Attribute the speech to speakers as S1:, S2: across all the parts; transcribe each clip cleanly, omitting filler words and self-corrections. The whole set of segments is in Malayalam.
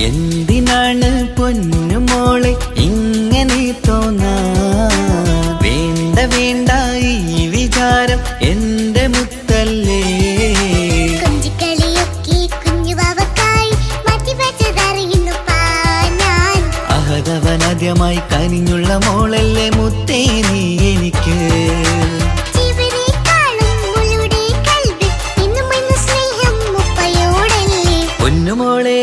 S1: എന്തിനാണ് പൊന്നുമോളെ ഇങ്ങനെ തോന്നാ? വേണ്ട വേണ്ട ഈ വിചാരം എന്റെ മുത്തല്ലേ. അഹദവനാദ്യമായി കനിഞ്ഞുള്ള മോളല്ലേ മുത്തേ നീ എനിക്ക്. പൊന്നുമോളെ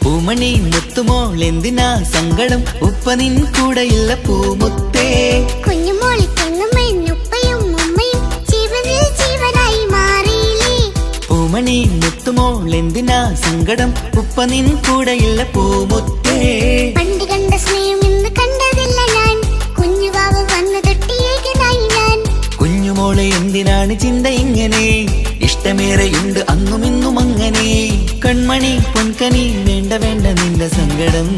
S1: പൂമണി മുത്തുമോൾ എന്തിനാ സങ്കടം? ഉപ്പ നിൻ കൂടെയില്ല പൂമുത്തേ. പൂമണി മുത്തുമോൾ എന്തിനാ സങ്കടം? ഉപ്പ നിൻ കൂടെയില്ല പൂമുത്തേ.
S2: പണ്ട് കണ്ട സ്നേഹം ഇന്ന് കണ്ടതില്ല ഞാൻ, കുഞ്ഞുവാവ് വന്നു തൊട്ടിയേകനായി ഞാൻ.
S1: കുഞ്ഞുമോളെ എന്തിനാണ് ചിന്ത ഇങ്ങനെ? ഇഷ്ടമേറെയുണ്ട് അന്നും ഇന്നും അങ്ങനെ. കൺമണി പൊൻകനി വേണ്ട വേണ്ട നിന്റെ സങ്കടം.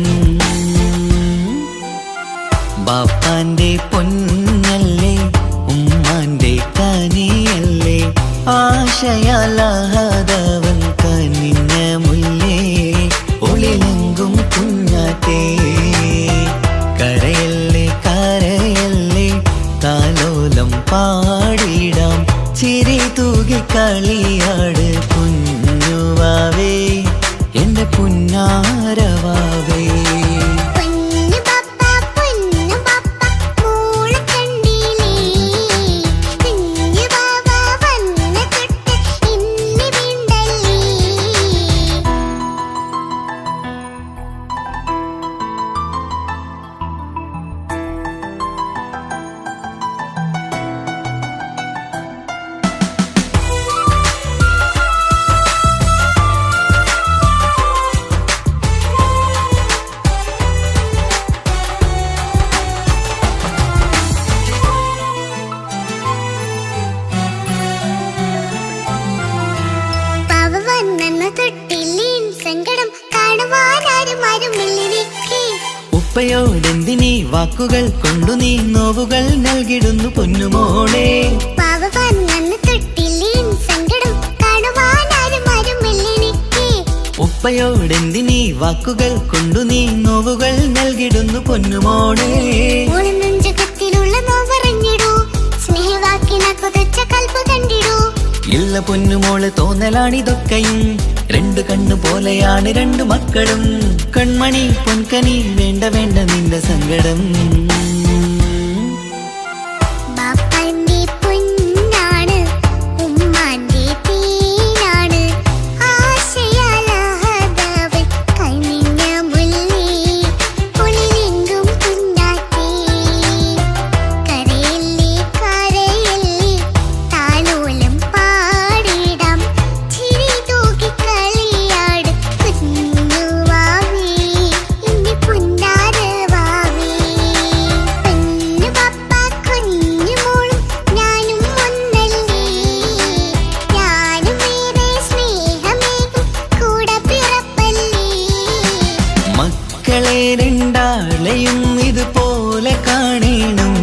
S1: ബാപ്പാന്റെ പൊന്നല്ലേ ഉമ്മാന്റെ കനിയല്ലേ, ആശയാലാഹദവൻ കനിഞ്ഞ മുല്ലേ. ഒളിലെങ്കും കുഞ്ഞാറ്റേ കരയല്ലേ കരയല്ലേ, താലോലം പാടിടാം ചിരി തൂകി കളിയാട് കുഞ്ഞുവാവേ എന്റെ പുന്നാരവാവേ. ഉപ്പയോടെന്തിനീ വാക്കുകൾ കൊണ്ടു നീ നോവുകൾ നൽകിടുന്നു പൊന്നുമോളെ. ഉപ്പയോടെന്തിനീ വാക്കുകൾ കൊണ്ടു നീ നോവുകൾ നൽകിടുന്നു പൊന്നുമോളെ. ഇല്ല പൊന്നുമോള് തോന്നലാണിതൊക്കെയും, രണ്ടു കണ്ണു പോലെയാണ് രണ്ടു മക്കളും. കൺമണി പൊൻകനി വേണ്ട വേണ്ട നിന്റെ സങ്കടം. രണ്ടാളെയും ഇതുപോലെ കാണണം,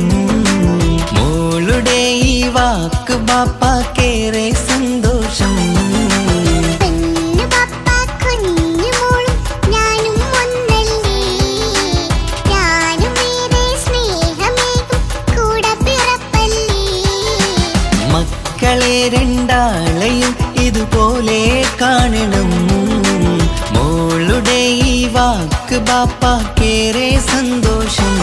S1: മോളുടെ ഈ വാക്ക് വാക്ക് ബാപ്പാക്കേറെ സന്തോഷം. മക്കളെ രണ്ടാളെയും ഇതുപോലെ കാണണം. മോളുടെ ഈ വാക്ക് ബാപ്പാക്കേറെ സന്തോഷം.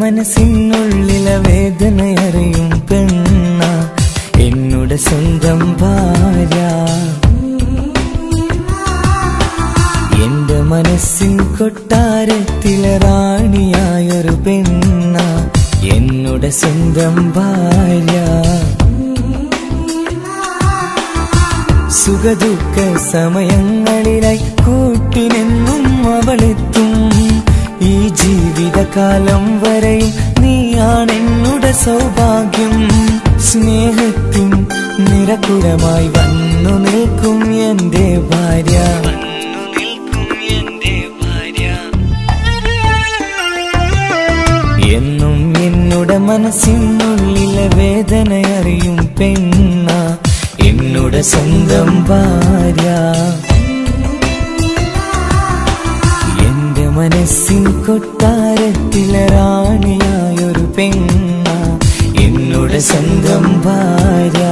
S1: മനസ്സിനുള്ളിലെ വേദനയറിയും പെണ്ണ എന്നുടെ സ്വന്തം ഭാര്യ. എന്റെ മനസ്സിൻ കൊട്ടാരത്തിലെ റാണിയായൊരു പെണ്ണ എന്നുടെ സ്വന്തം ഭാര്യ. സുഖദുഃഖ സമയങ്ങളിലായി കൂട്ടിനെന്നും അവളെത്തും. ഈ ജീവിതകാലം വരെയും നീയാണെന്നുടെ സൗഭാഗ്യം. സ്നേഹത്തിൻ നിറകുടമായി വന്നു നിൽക്കും എന്റെ ഭാര്യ. എന്നും എന്നുടെ മനസ്സിനുള്ളിലെ വേദനയറിയും പെണ്ണ എന്നുടെ സ്വന്തം ഭാര്യ. മനസ്സിൻ കൊട്ടാരത്തിലെ റാണിയായൊരു പെണ്ണ എന്നുടെ സ്വന്തം ഭാര്യ.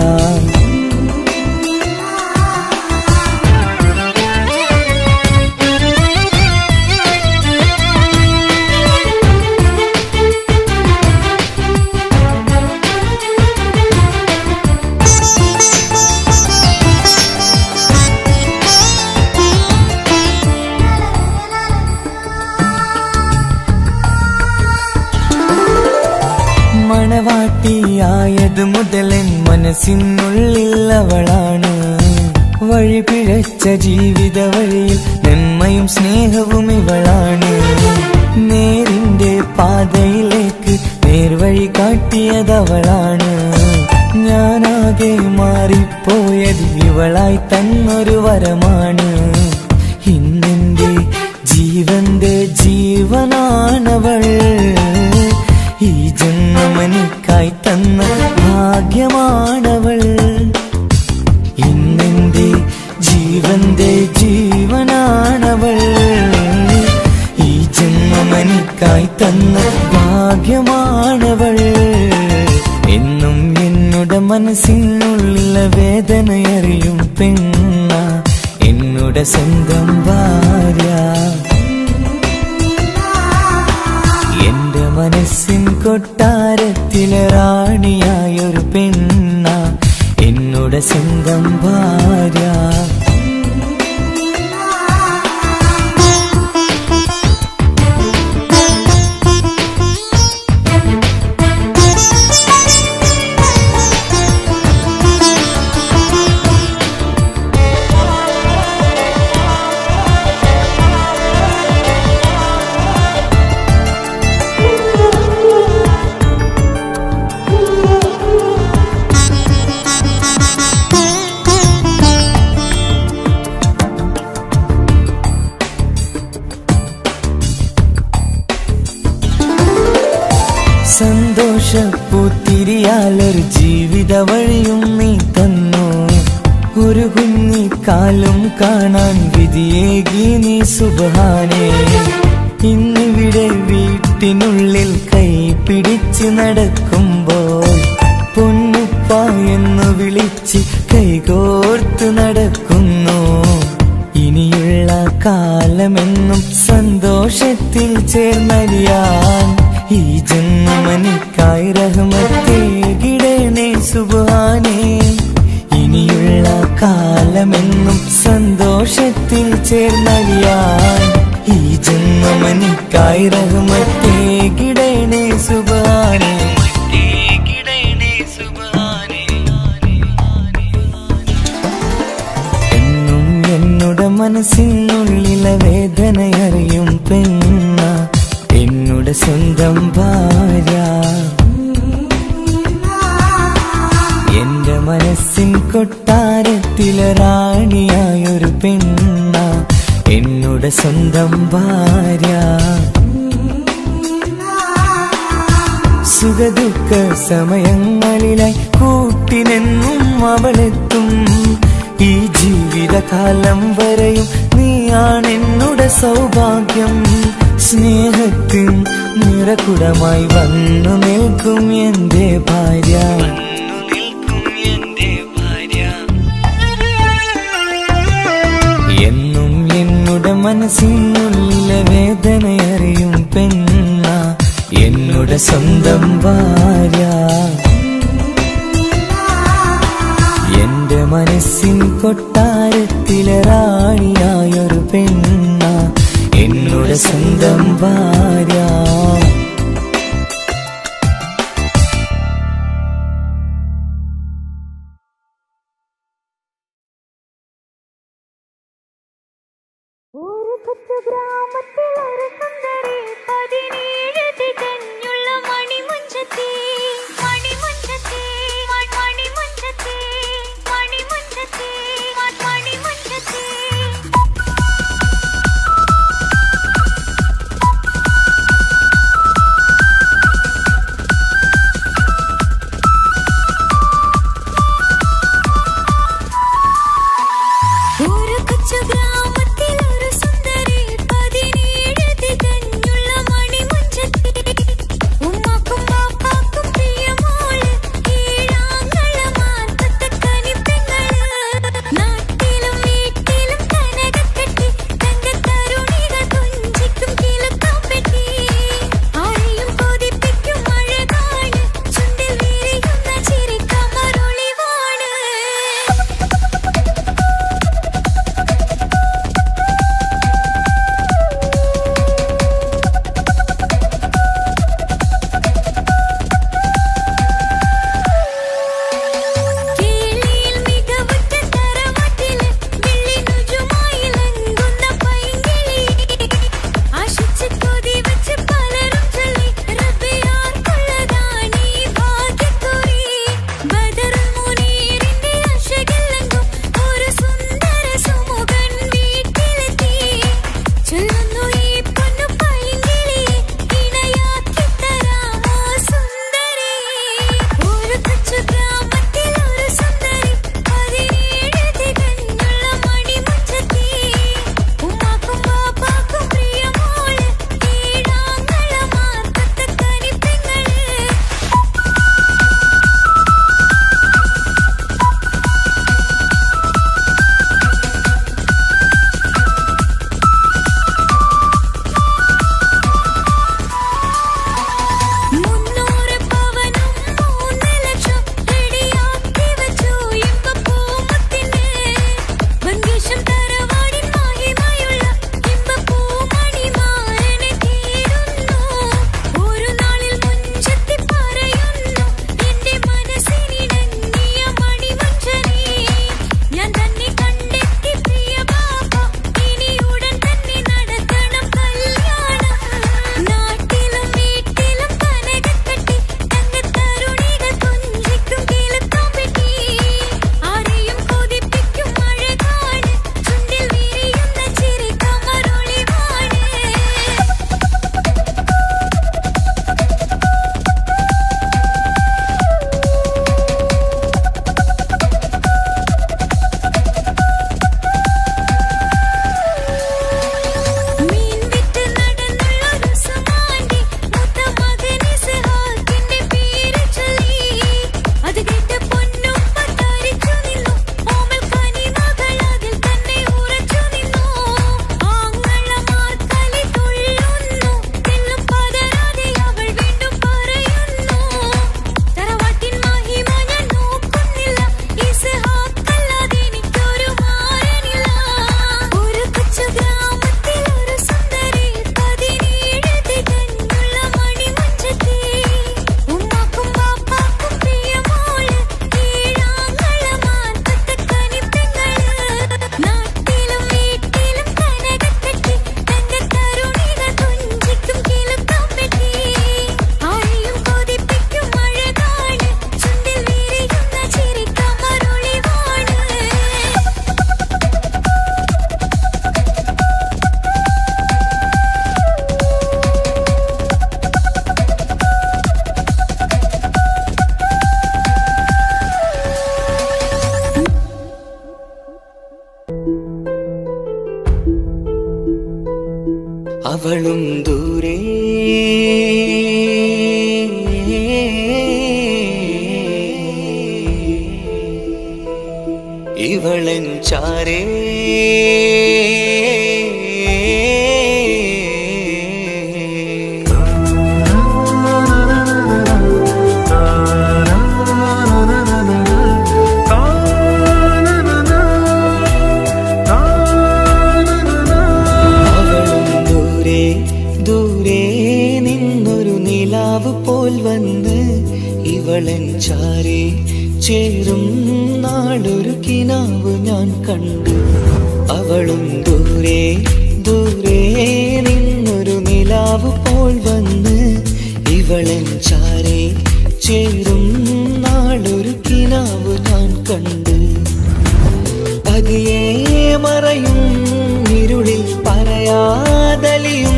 S1: മണവാട്ടിയായത് മുതലൻ മനസ്സിനുള്ളിൽ അവളാണ്. വഴി പിഴച്ച ജീവിത വഴിയിൽ നന്മയും സ്നേഹവും ഇവളാണ്. നേരിന്റെ പാതയിലേക്ക് നേർവഴി കാട്ടിയതവളാണ്. ഞാനാകെ മാറിപ്പോയത് ഇവളായി തന്നൊരു വരമാണ്. ഇന്നെന്റെ ജീവന്റെ ജീവനാണവൾ. ഈ ജന്മമെനിക്കായി തന്ന ഭാഗ്യമാണവൾ. ഇന്നെന്റെ ജീവന്റെ ജീവനാണവൾ. ഈ ജന്മമെനിക്കായി തന്ന ഭാഗ്യമാണവൾ. എന്നും എന്നുടെ മനസ്സിനുള്ളിലെ വേദനയറിയും പെണ്ണ എന്നുടെ സ്വന്തം ഭാര്യ. എന്റെ മനസ്സിൻ കൊട്ടാരത്തിലെ റാണിയായൊരു പെണ്ണ എന്നുടെ സ്വന്തം ഭാര്യ. സന്തോഷപ്പൂത്തിരിയാലൊരു ജീവിത വഴിയും നീ തന്നു. ഒരു കുഞ്ഞിക്കാലും കാണാൻ വിധിയേകി നീ സുബ്ഹാനേ. ഇന്നിവിടെ വീട്ടിനുള്ളിൽ കൈ പിടിച്ച് നടക്കുമ്പോൾ പൊന്നുപ്പ എന്ന് വിളിച്ച് കൈകോർത്ത് നടക്കുന്നു. ഇനിയുള്ള കാലമെന്നും സന്തോഷത്തിൽ ചേർന്നലിയാൻ ഈ ജന്മനിക്കായി റഹ്മത്തേകിടണേ സുബ്ഹാനേ. ഇനിയുള്ള കാലമെന്നും സന്തോഷത്തിൽ ചേർന്നലിയാൻ ഈ ജന്മ ഇന്നുമനിക്കായി റഹ്മത്തേ കിടേണേ സുബ്ഹാനേ എന്നും എന്നുടെ മനസ്സിനുള്ളിലെ വേദനയറിയും പെണ്ണ എന്നുടെ സ്വന്തം ഭാര്യ എന്റെ മനസ്സിൻ കൊട്ടാരത്തിലെ റാണിയായൊരു പെണ്ണ എന്നുടെ സ്വന്തം ഭാര്യ സുഖദുഃഖ സമയങ്ങളിലായി കൂട്ടിനെന്നും അവളെത്തും ഈ ജീവിതകാലം വരെയും നീയാണെന്നുടെ സൗഭാഗ്യം സ്നേഹത്തിൻ നിറകുടമായി വന്നു നിൽക്കും എന്റെ ഭാര്യ എന്നും എന്നുടെ മനസ്സിനുള്ളിലെ വേദനയറിയും പെണ്ണ എന്നുടെ സ്വന്തം ഭാര്യ എന്റെ മനസ്സിൻ കൊട്ടാരത്തിലെ റാണിയായൊരു പെണ്ണ എന്നുടെ സ്വന്തം ഭാര്യ
S2: ഒരു കൊച്ചു ഗ്രാമത്തിൽ ഒരു സുന്ദരി 17 തികഞ്ഞുള്ള മണിമുഞ്ചത്തി മണിമുഞ്ചത്തി മണിമുഞ്ചത്തി മണിമുഞ്ചത്തി മണിമുഞ്ചത്തി
S1: ചാരേ പോൽ വന്ന് ഇവളൻ ചാരേ ചേരും നാളൊരു കിനാവ് ഞാൻ കണ്ടു. അവളും ദൂരെ ദൂരെ നിന്നൊരു നിലാവ് പോൽ വന്ന് ഇവളൻ ചാരേ ചേരും നാളൊരു കിനാവ് ഞാൻ കണ്ടു. പതിയെ മറയും ഇരുളിൽ പറയാതലിയും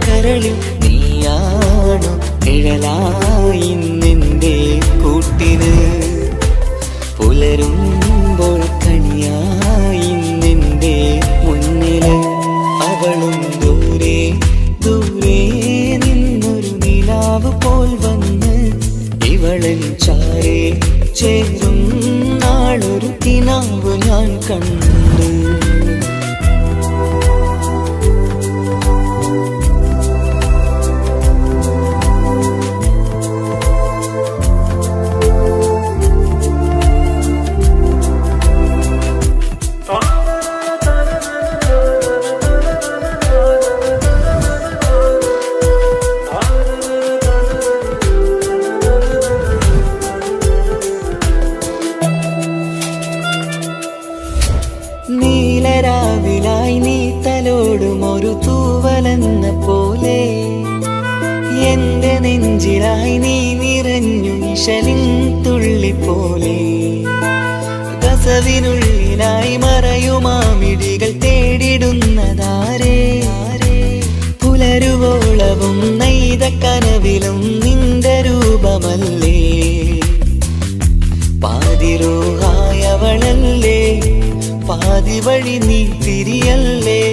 S1: കരളിൽ നീയാണു നിഴലായി നിന്റെ കൂട്ടിന്. പുലരുമ്പോൾ കണിയായി നിന്റെ മുന്നില്. അവളും ദൂരെ ദൂരെ നിന്നൊരു നിലാവ് പോൽ വന്ന് ഇവളൻ ചാരേ ചേരും നാളൊരു കിനാവ് ഞാൻ കണ്ടു. നീലരാവിലായി നീ തലോടും ഒരു തൂവലെന്ന പോലെ എന്റെ നെഞ്ചിലായി നീ നിറഞ്ഞു ഇശലിൻ തുള്ളി പോലെ. കസവിനുള്ളിലായി മറയുമാമിടികൾ തേടിടുന്നതാരേ. പുലരുവോളവും നെയ്ത കനവിലും നിന്റെ രൂപമല്ലേ. പാതിരൂഹായവളല്ലേ പാതി വഴി നീ തിരിയല്ലേ.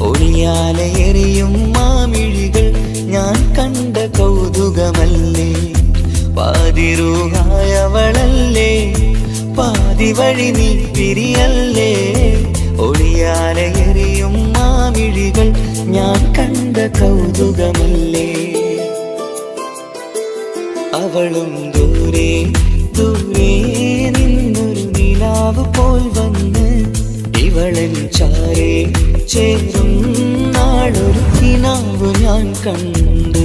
S1: ഒളിയാലെ എറിയും മാമിഴികൾ ഞാൻ കണ്ട കൗതുകമല്ലേ. പാതിരൂഹായവളല്ലേ പാതി വഴി നീ തിരിയല്ലേ. ഒളിയാലെ എറിയും മാമിഴികൾ ഞാൻ കണ്ട കൗതുകമല്ലേ. അവളും ദൂരെ ദൂരെ നിന്നൊരു നിലാവ് പോൽ വന്ന് ഇവളൻ ചാരേ ചേരും നാളൊരു കിനാവ് ഞാൻ കണ്ടു.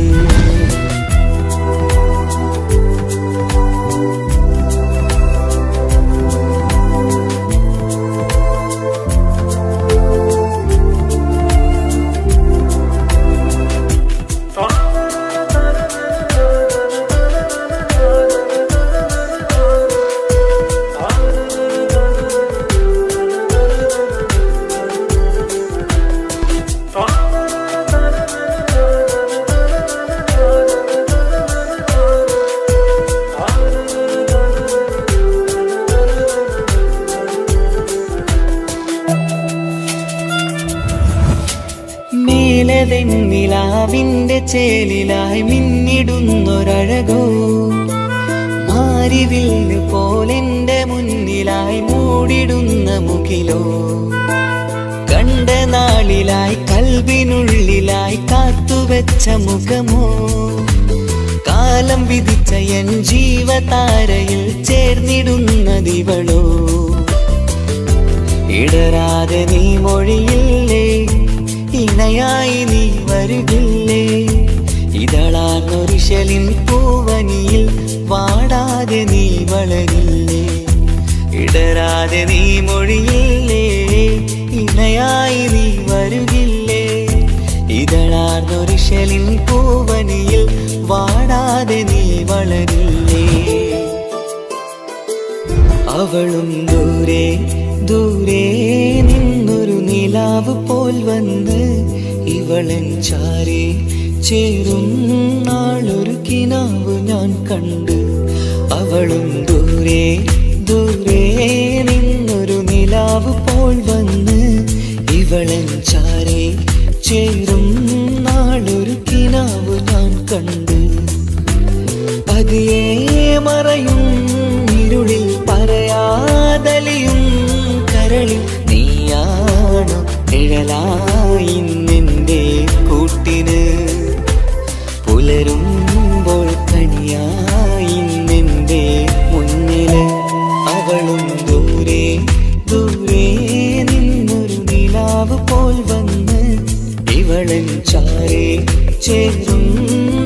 S1: നിലാവിന്റെ ചേലിലായി മിന്നിടുന്നൊരഴകോ. മാരിവില്ല് പോലെന്റെ മുന്നിലായി മൂടിടുന്ന മുകിലോ. കണ്ട നാളിലായി കൽവിനുള്ളിലായി കാത്തുവെച്ച മുഖമോ. കാലം വിധിച്ച എൻ ജീവതാരയിൽ ചേർന്നിടുന്നതിവളോ. ഇടരാതെ നീ മൊഴിയില്ലേ ഇണയായി നീ വരുകില്ലേ. ഇതളാർന്നൊരിശലിൻ പൂവനിയിൽ വാടാതെ നീ വളരില്ലേ. ഇടരാതെ നീ മൊഴിയില്ലേ ഇണയായി നീ വരുകില്ലേ. ഇതളാർന്നൊരിശലിൻ പൂവനിയിൽ വാടാതെ നീ വളരില്ലേ. അവളും ദൂരെ ദൂരെ നിന്നൊരു നിലാവ് പോൽ വന്ന് ഇവളൻ ചാരേ ചേരും നാളൊരു കിനാവ് ഞാൻ കണ്ടു. അവളും ദൂരെ ദൂരെ നിന്നൊരു നിലാവ് പോൽ വന്ന് ഇവളൻ ചാരേ ചേരും നാളൊരു കിനാവ് ഞാൻ കണ്ടു. പതിയെ മറയും ഇരുളിൽ പറയാതലിയും കരളിൽ കരളിൽ നീയാണു നിഴലായി നിന്റെ കൂട്ടിന് പുലരുമ്പോൾ കണിയായി നിന്റെ മുന്നില് അവളും ദൂരെ ദൂരെ നിന്നൊരു നിലാവ് പോൽ വന്ന് ഇവളൻ ചാരേ ചേരും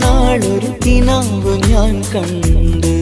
S1: നാളൊരു കിനാവ് ഞാൻ കണ്ട്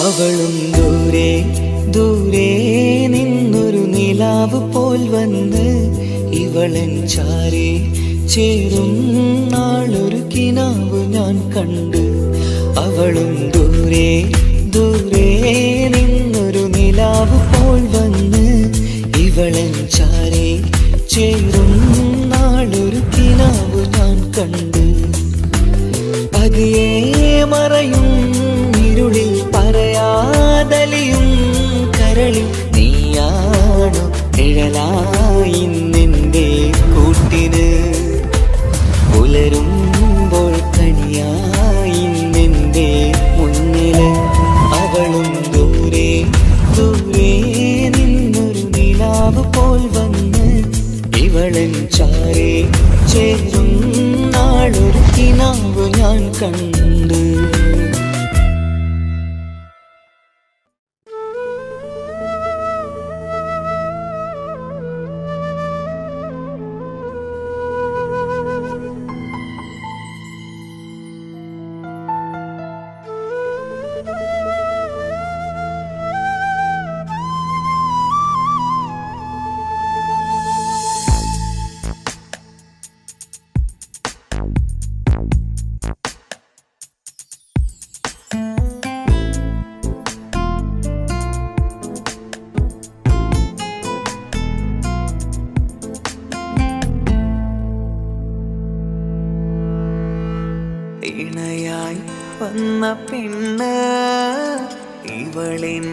S1: അവളും ദൂരെ ദൂരെ നിന്നൊരു നിലാവ് പോൽ വന്ന് ഇവളൻ ചാരേ ചേരും നാളൊരു കിനാവ് ഞാൻ കണ്ട് അവളും ദൂരെ ദൂരെ നിന്നൊരു നിലാവ് പോൽ വന്ന് ഇവളൻ ചാരേ ചേരും നാളൊരു കിനാവ് ഞാൻ കണ്ട് പതിയെ മറയും ഇരുളിൽ പറയാതലിയും കരളിൽ നീയാണു നിഴലായി നിന്റെ കൂട്ടിന് പുലരുമ്പോൾ കണിയായി നിന്റെ മുന്നില് അവളും ദൂരെ ദൂരെ നിന്നൊരു നിലാവ് പോൽ വന്ന് ഇവളൻ ചാരേ ചേരും നാളൊരു കിനാവ് ഞാൻ കണ്ട് ഇണയായി വന്ന പെണ്ണ് ഇവളിൻ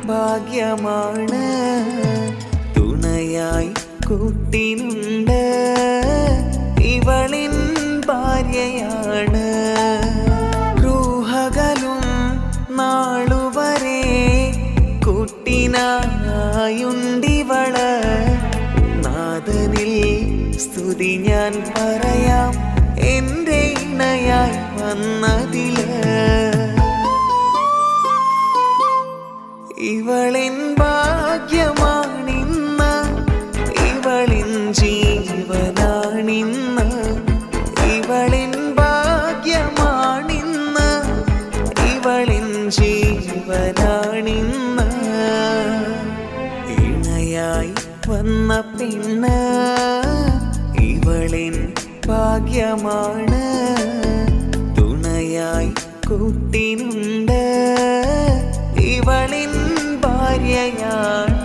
S1: ഭാഗ്യമാണ് തുണയായി കൂട്ടിനുണ്ട് ഇവളിൻ ഭാര്യയാണ് റൂഹകലും നാളുവരെ കൂട്ടിനായുണ്ടിവള് നാദനിൽ സ്തുതി ഞാൻ പറയാം എന്റെ ഇണയായി വന്നതില് ഇവളിൻ ഭാഗ്യമാണിന്ന് ഇവളിൻ ജീവനാണിന്ന് ഇവളിൻ ഭാഗ്യമാണിന്ന് ഇവളിൻ ജീവനാണിന്ന് ഇണയായി വന്ന പെണ്ണ് ഇവളിൻ ഭാഗ്യമാണ് തുണയായി കൂട്ടിനുണ്ട് ഇവളിൻ ഭാര്യയാണ്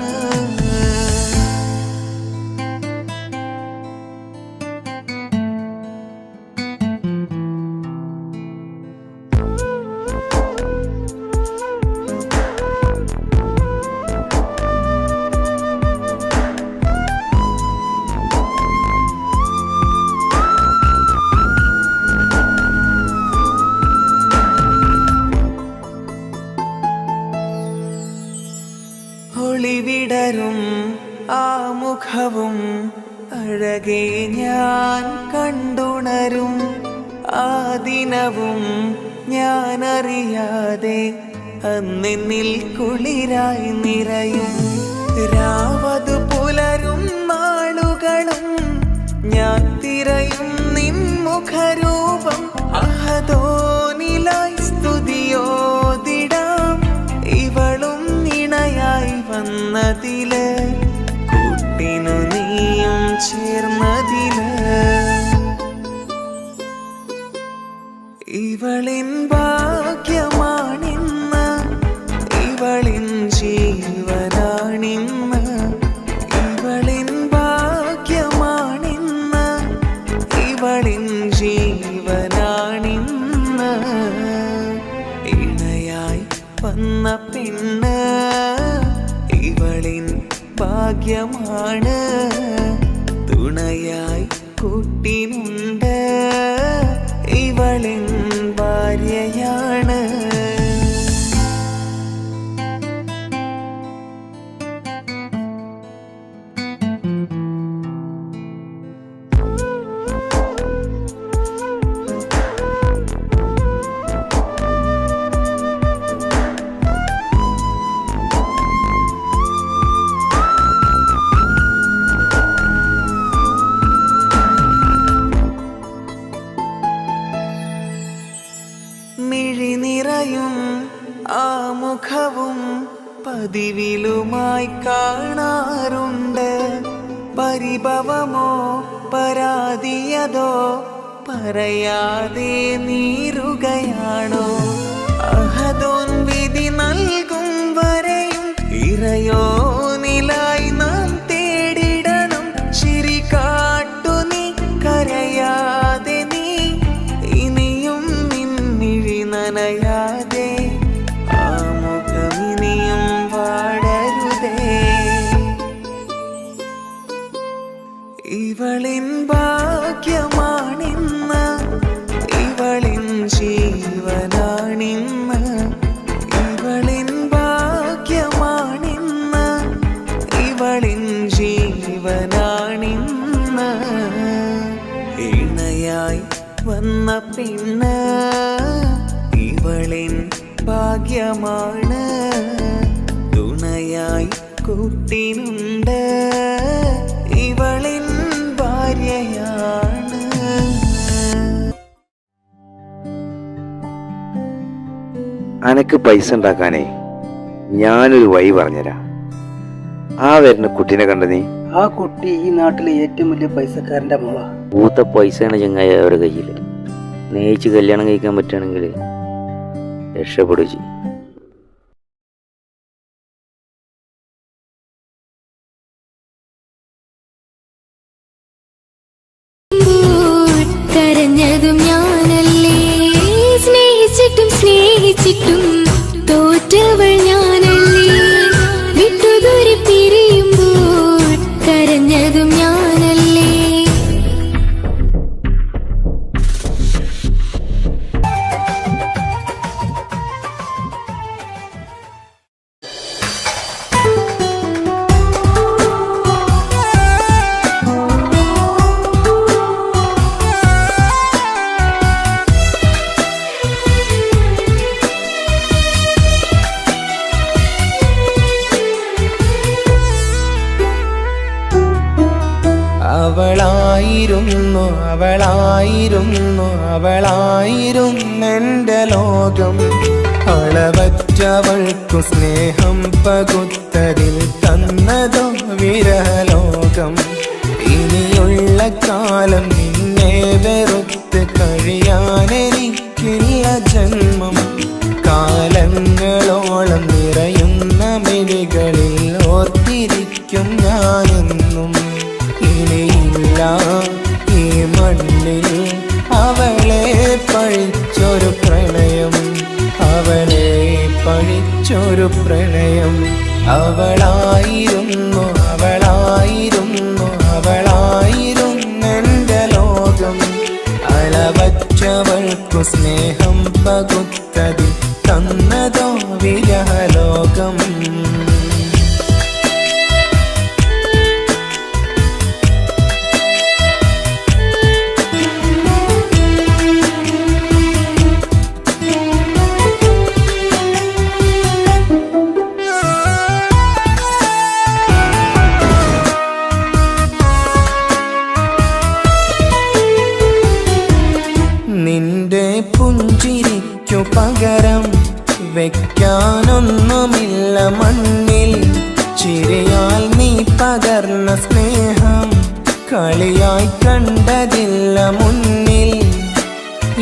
S1: ഒളിവിടരും ആ മുഖവും അഴകെ ഞാൻ കണ്ടുണരും ആ ദിനവും ഞാനറിയാതെ അന്നെന്നിൽ കുളിരായി നിറയും രാവതു പുലരും നാളുകളും ഞാൻ തിരയും നിൻ മുഖരൂപം അഹദോനിലായി സ്തുതിയോതിടാം ഇവളും ഇണയായി വന്നതില് കൂട്ടിനു നീയും ചേർന്നതില് ഇവളിൻ ഭാഗ്യമാണിന്ന്, ഇവളിൻ ജീവനാണിന്ന്. ഇവളിൻ ഭാഗ്യമാണിന്ന്, ഇവളിൻ ജീവനാണിന്ന്. ഇണയായി വന്ന പെണ്ണ് ഇവളിൻ ഭാഗ്യമാണ്, തുണയായി കൂട്ടിനുണ്ട് ഇവളിൻ ഭാര്യയാണ്. മിഴിനിറയും ആ മുഖവും പതിവിലുമായി കാണാറുണ്ട്. പരിഭവമോ പരാതിയതോ പറയാതെ നീറുകയാണോ? അഹദോൻ വിധി നൽകും വരെയും ഇറയോനിലായി നാം തേടിടണം. ചിരി കാട്ടു നീ, കരയാതെ നീ, ഇനിയും നിൻമിഴി നനയാതെ, ആ മുഖമിനിയും വാടരുതേ. ഇവളിൻ ഭാഗ്യമാണിന്ന്, ഇവളിൻ ജീവനാണിന്ന്. ഇവളിൻ ഭാഗ്യമാണിന്ന്, ഇവളിൻ ജീവനാണിന്ന്. ഇണയായി വന്ന പെണ്ണ് ഇവളിൻ ഭാഗ്യമാണ്, തുണയായി കൂട്ടിനുണ്ട് ഇവളിൻ ഭാര്യയാണ്.
S3: അനക്ക് പൈസ ഉണ്ടാക്കാനേ ഞാനൊരു വഴി പറഞ്ഞുതരാം. ആ വരുന്ന കുട്ടീനെ കണ്ട നീ?
S4: ആ കുട്ടി ഈ നാട്ടിലെ ഏറ്റവും വലിയ പൈസക്കാരൻ്റെ മോള.
S5: പൂത്ത പൈസയാണ് ചങ്ങായി അവരുടെ കയ്യിൽ. സ്നേഹിച്ച് കല്യാണം കഴിക്കാൻ പറ്റുകയാണെങ്കിൽ രക്ഷപ്പെടുകയും ചെയ്യും.
S6: കരഞ്ഞതും ഞാനല്ലേ, സ്നേഹിച്ചിട്ടും സ്നേഹിച്ചിട്ടും തോറ്റവൾ ഞാനല്ലേ. വിട്ടുദൂരെ പിരിയുമ്പോൾ കരഞ്ഞതും ഞാനല്ലേ.
S1: അവളായിരുന്നു അവളായിരുന്നു അവളായിരുന്നെൻ്റെ ലോകം. അളവറ്റവൾക്കു സ്നേഹം പകുത്തതിൽ തന്നതോ വിരഹലോകം. ഇനിയുള്ള കാലം നിന്നെ വെറുത്ത് കഴിയാനെനിക്കില്ല ജന്മം. കാലങ്ങളോളം നിറയുന്ന മിഴികളിൽ ഓർത്തിരിക്കും ഞാനെന്നും. ഇനിയില്ല ഈ മണ്ണിൽ അവളെ പഴിച്ചൊരു പ്രണയം, അവളെ പഴിച്ചൊരു പ്രണയം. അവളായിരുന്നു അവളായിരുന്നു അവളായിരുന്നെൻ്റെ ലോകം. അളവറ്റവൾക്കു സ്നേഹം പകുത്തതിൽ തന്നതോ വിരഹലോകം. നിന്റെ പുഞ്ചിരിക്കു പകരം വെക്കാനൊന്നുമില്ല മണ്ണിൽ. ചിരിയാൽ നീ പകർന്ന സ്നേഹം കളിയായി കണ്ടതില്ല മുന്നിൽ.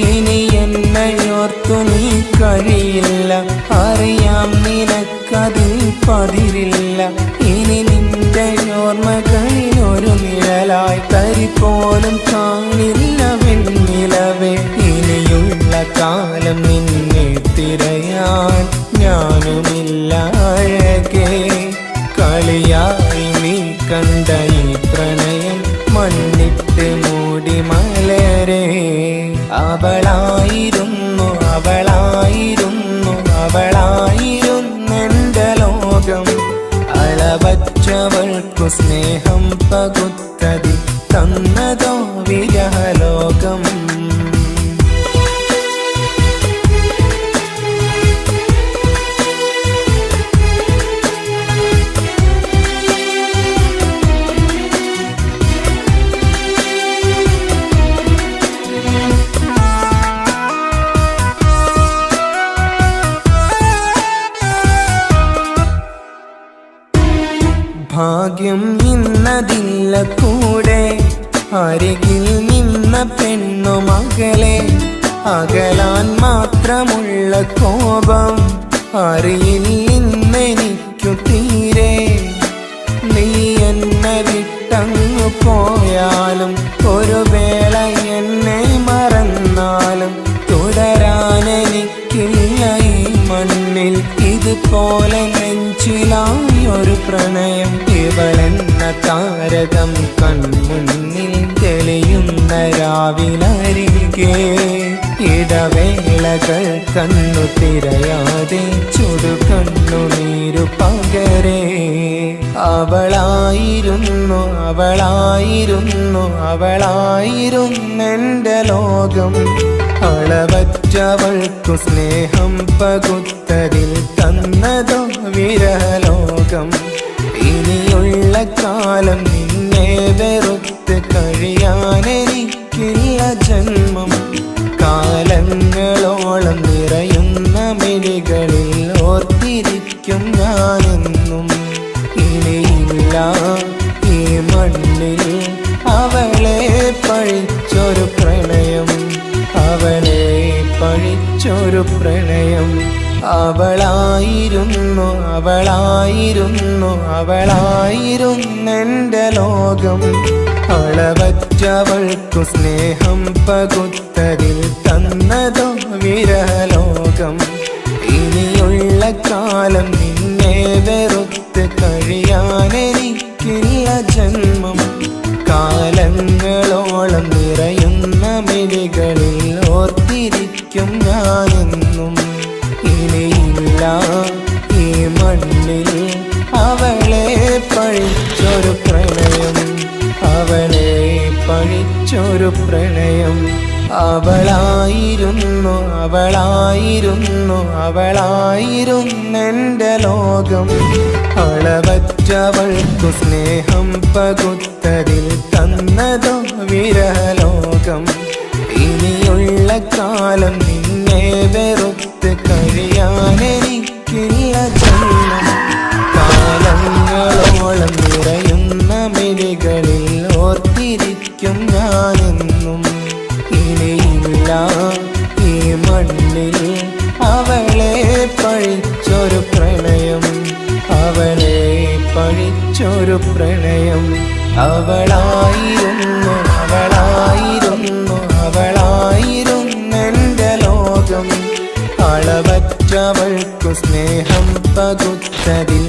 S1: ഇനി എന്നയോർ
S7: കഴിയില്ല, അറിയാം നിനക്കതിൽ പതിരില്ല. ഇനി നിന്റെ ഓർമ്മകളിലൊരു നിഴലായി തരി പോലും കാണില്ല വെണ്ണിലവേ. ഇനിയുള്ള കാലം നിന്നെ തിരയാൻ ഞാനുമില്ല അഴകേ. കളിയായി നീ കണ്ട ഈ പ്രണയം മണ്ണിട്ട് മൂടി മലരെ. അവളായിരുന്നു അവളായിരുന്നു അവളായിരുന്നെന്റെ ലോകം. അളവറ്റവൾക്കു സ്നേഹം പകുത്തതിൽ തന്നതോ വിരഹലോകം. ഭാഗ്യം ഇന്നതില്ല കൂടെ, അരികിൽ നിന്ന പെണ്ണു മകളെ. അകലാൻ മാത്രമുള്ള കോപം അറിയില്ലെനിക്കു തീരെ. നീ എന്നെ വിട്ടങ്ങു പോയാലും ഒരു വേള എന്നെ മറന്നാലും തുടരാനെനിക്കില്ല ഈ മണ്ണിൽ ഇതുപോലെ നെഞ്ചിലായൊരു പ്രണയം. ഇവളെന്ന താരകം കൺമുന്നിൽ തെളിയുന്ന രാവിലരികെ. ഇടവേളകൾ കണ്ണു തിരയാതെ ചുടുകണ്ണുനീരു പകരെ. അവളായിരുന്നു അവളായിരുന്നു അവളായിരുന്നെന്റെ ലോകം. അളവറ്റവൾക്കു സ്നേഹം പകുത്തതിൽ തന്നതോ വിരഹലോകം. ഇനിയുള്ള കാലം നിന്നെ വെറുത്ത് കഴിയാനെനിക്കില്ല ജന്മം. കാലങ്ങളോളം നിറയുന്ന മിഴികളിൽ ഓർത്തിരിക്കും ഞാനെന്നും. ഇനിയില്ല ഈ മണ്ണിൽ അവളെ പഴിച്ചൊരു പ്രണയം, അവളെ പഴിച്ചൊരു പ്രണയം. അവളായിരുന്നു അവളായിരുന്നു അവളായിരുന്നെന്റെ ലോകം. അളവറ്റവൾക്കു സ്നേഹം പകുത്തതിൽ തന്നതോ വിരഹലോകം. ഇനിയുള്ള കാലം നിന്നെ വെറുത്ത് കഴിയാനെനിക്കില്ല ജന്മം. കാലങ്ങളോളം നിറയുന്ന മിഴികളിൽ ഓർത്തിരിക്കും ഞാനെന്നും. ഇനിയില്ല ഈ മണ്ണിൽ അവളെ പഴിച്ചൊരു പ്രണയം, അവളെ പഴിച്ചൊരു പ്രണയം. അവളായിരുന്നു അവളായിരുന്നു അവളായിരുന്നെന്റെ ലോകം. അളവറ്റവൾക്കു സ്നേഹം പകുത്തതിൽ തന്നതോ വിരഹലോകം. ഇനിയുള്ള കാലം നിന്നെ വെറുത്ത് കഴിയാനെനിക്കില്ല ജന്മം. കാലങ്ങളോളം നിറയുന്ന മിഴികളിൽ ഓർത്തിരിക്കും ഞാനെന്നും. ഇനിയില്ല ഈ മണ്ണിൽ അവളെ പഴിച്ചൊരു പ്രണയം, അവളെ പഴിച്ചൊരു പ്രണയം. അവളായിരുന്നു അവളായിരുന്നു അവളായിരുന്നെന്റെ ലോകം. അളവറ്റവൾക്കു സ്നേഹം പകുത്തതിൽ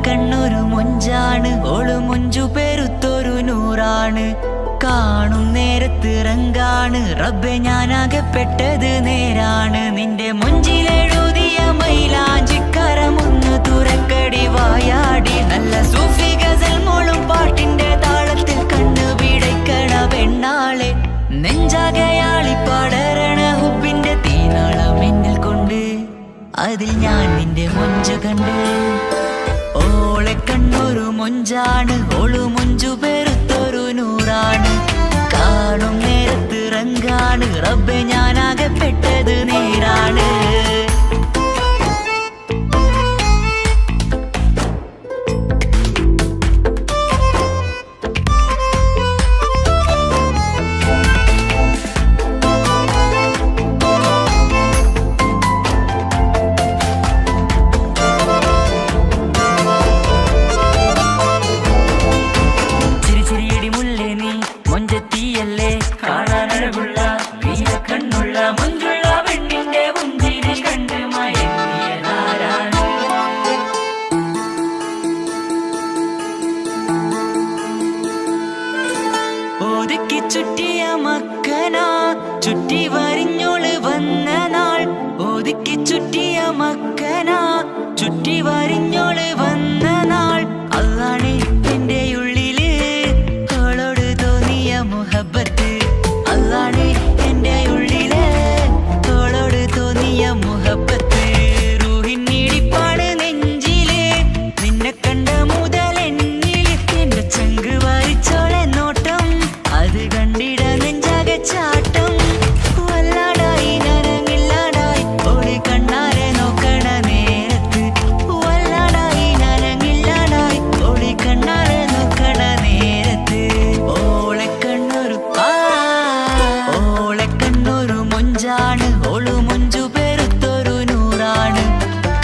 S1: കണ്ണൊരു മൊഞ്ചാണ്, ഓള് മൊഞ്ചു പെരുത്തൊരു നൂറാണ്. കാണും നേരത്ത് റങ്കാണ്, റബ്ബെ ഞാനാകപ്പെട്ടത് നേരാണ്. നിന്റെ മൊഞ്ചിലെഴുതിയ മൈലാ വായാടി നല്ല സൂഫി ഗസൽ മോളും പാട്ടിന്റെ താളത്തിൽ കണ്ണു പിടയ്ക്കണ പെണ്ണാളെ നെഞ്ചാകയാളി പടരണ ഹുബിന്റെ തീനാളം എന്നിൽ കൊണ്ട് അതിൽ ഞാൻ നിന്റെ മൊഞ്ചു കണ്ട് ഓളെ കണ്ണൊരു മൊഞ്ചാണ് ഓളു മൊഞ്ചു പെരുത്തൊരു നൂറാണ് കാണും നേരത്ത് റങ്കാണ് റബ്ബെ ഞാനാകപ്പെട്ടത് നേരാണ് ഒതുക്കി ചുറ്റിയ മക്കനാ ചുറ്റി വരിഞ്ഞോള് വന്ന നാൾ ഒതുക്കി ചുറ്റിയ മക്കനാ ചുറ്റി വരിഞ്ഞോള് വന്ന നാൾ അതാണ് എന്റെ ഉള്ളില് അവളോട് തോന്നിയ മുഹബത്ത് അതാണ് എന്റെ ഉള്ളില് അവളോട് തോന്നിയ മുഹബത്ത് റൂഹിന്നിടിപ്പാണ് നെഞ്ചില് നിന്നെ കണ്ട മുതൽ എന്നില് എന്റെ ചങ്ക് വാരിച്ചോളെ നോട്ടം അത് കണ്ടിട നെഞ്ചാകെ ചാട്ടം വല്ലാടായി നനങ്ങില്ലാടായി ഓടി കണ്ണാരെ നോക്കണ നേരത്ത് വല്ലാടായി നനങ്ങില്ലാടായി ഓടി കണ്ണാരെ നോക്കണ നേരത്ത് ഓളെ കണ്ണൊരു മൊഞ്ചാണ് ഓളു മൊഞ്ചു പെരുത്തൊരു നൂറാണ്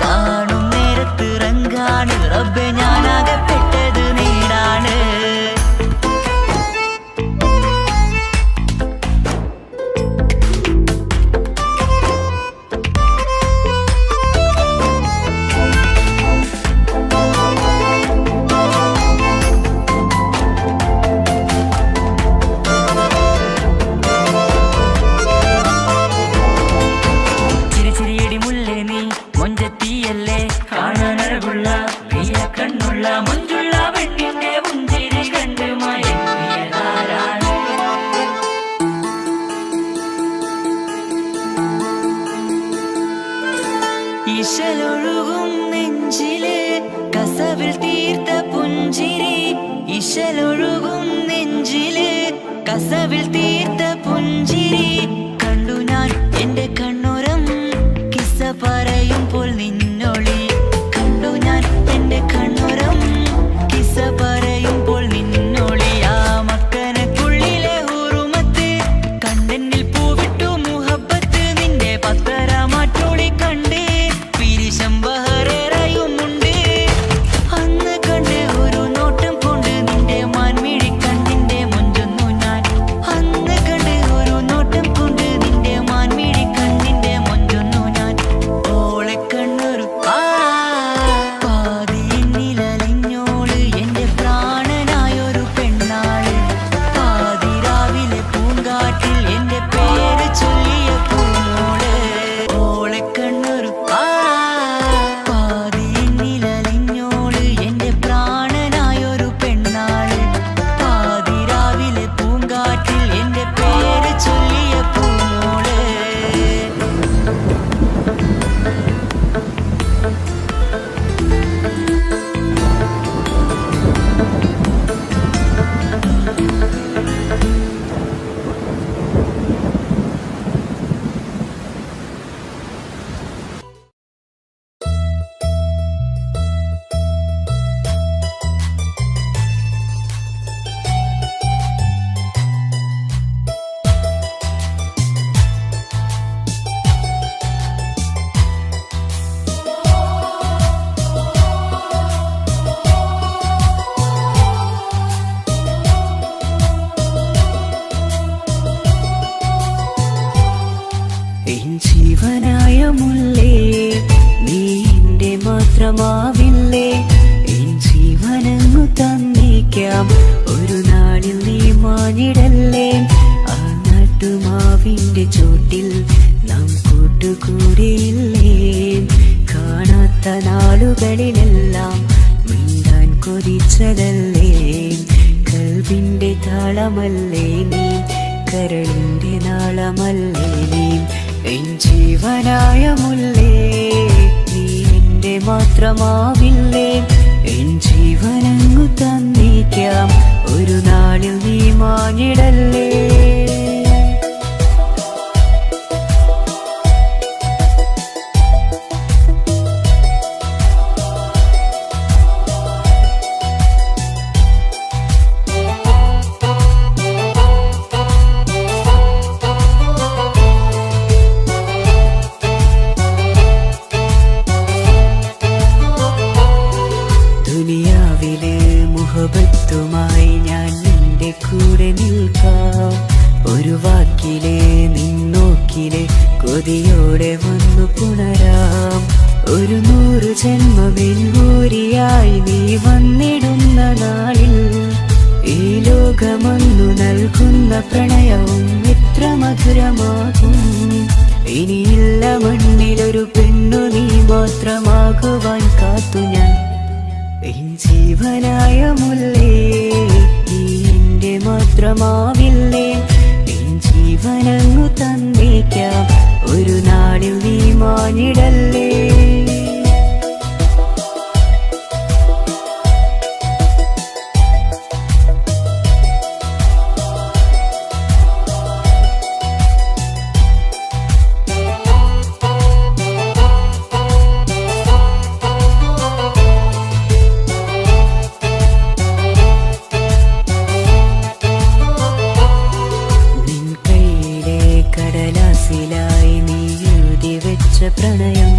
S1: കാണും നേരത്ത് റങ്കാണ് റബ്ബെ ഞാനാകപ്പെട്ടത് നേരാണ് ഇശലൊഴുകും നെഞ്ചില് കസവിൽ തീർത്ത പുഞ്ചിരി ഇശലൊഴുകും നെഞ്ചില് കസവിൽ തീർത്ത പുഞ്ചിരി കണ്ടു ഞാൻ എന്റെ കണ്ണുരം കിസ്സ പറയുമ്പോൾ നിന്നൊളി കണ്ടു ഞാൻ എന്റെ കണ്ണുരം കിസ്സ പറയുമ്പോൾ നിന്നൊളി ആ മക്കനക്കുള്ളിലെ ഹുറുമത്ത് കണ്ണെന്നിൽ പൂവിട്ടു മുഹബത്ത് നിന്റെ പത്തര മാറ്റോളി കണ്ട് പിരിശം ബഹറേറയുമുണ്ട് അന്ന് കണ്ട് ഒരു നോട്ടം കൊണ്ട് നിന്റെ മാൻമിഴി കണ്ണിന്റെ മുഞ്ചൊന്നു ഞാൻ അന്ന്
S8: കൊതിച്ചതല്ലേ, കൽവിന്റെ താളമല്ലേ നീ, കരളിന്റെ നാളമല്ലേ നീ, എൻ ജീവനായ മുല്ലേ നീ എന്റെ മാത്രമാവില്ലേ, എൻ ജീവനങ്ങു തന്നേക്കാം ഒരു നാളിൽ നീ മാഞ്ഞിടല്ലേ. ദുനിയാവിലെ മുഹബത്തുമായി ഞാൻ നിന്റെ കൂടെ നിൽക്കാം, ഒരു വാക്കിലെ നിന്നോക്കിലെ കൊതിയോടെ വന്നു പുണരാം, ഒരു 100 ജന്മമെൻകൂരിയായി നീ വന്നിടുന്ന നാളിൽ ഈ ലോകമൊന്നു നൽകുന്ന പ്രണയവും എത്ര മധുരമാകും. ഇനിയില്ല മണ്ണിലൊരു പെണ്ണു നീ മാത്രമാകുവാൻ കാത്തു ഞാൻ, എൻ ജീവനായ മുല്ലേ നീ എന്റെ മാത്രമാവില്ലേ, എൻ ജീവനങ്ങു തന്നേക്കാം ഒരു നാളിൽ നീ മാഞ്ഞിടല്ലേ. കടലാസിലായി നീ എഴുതി വെച്ച പ്രണയം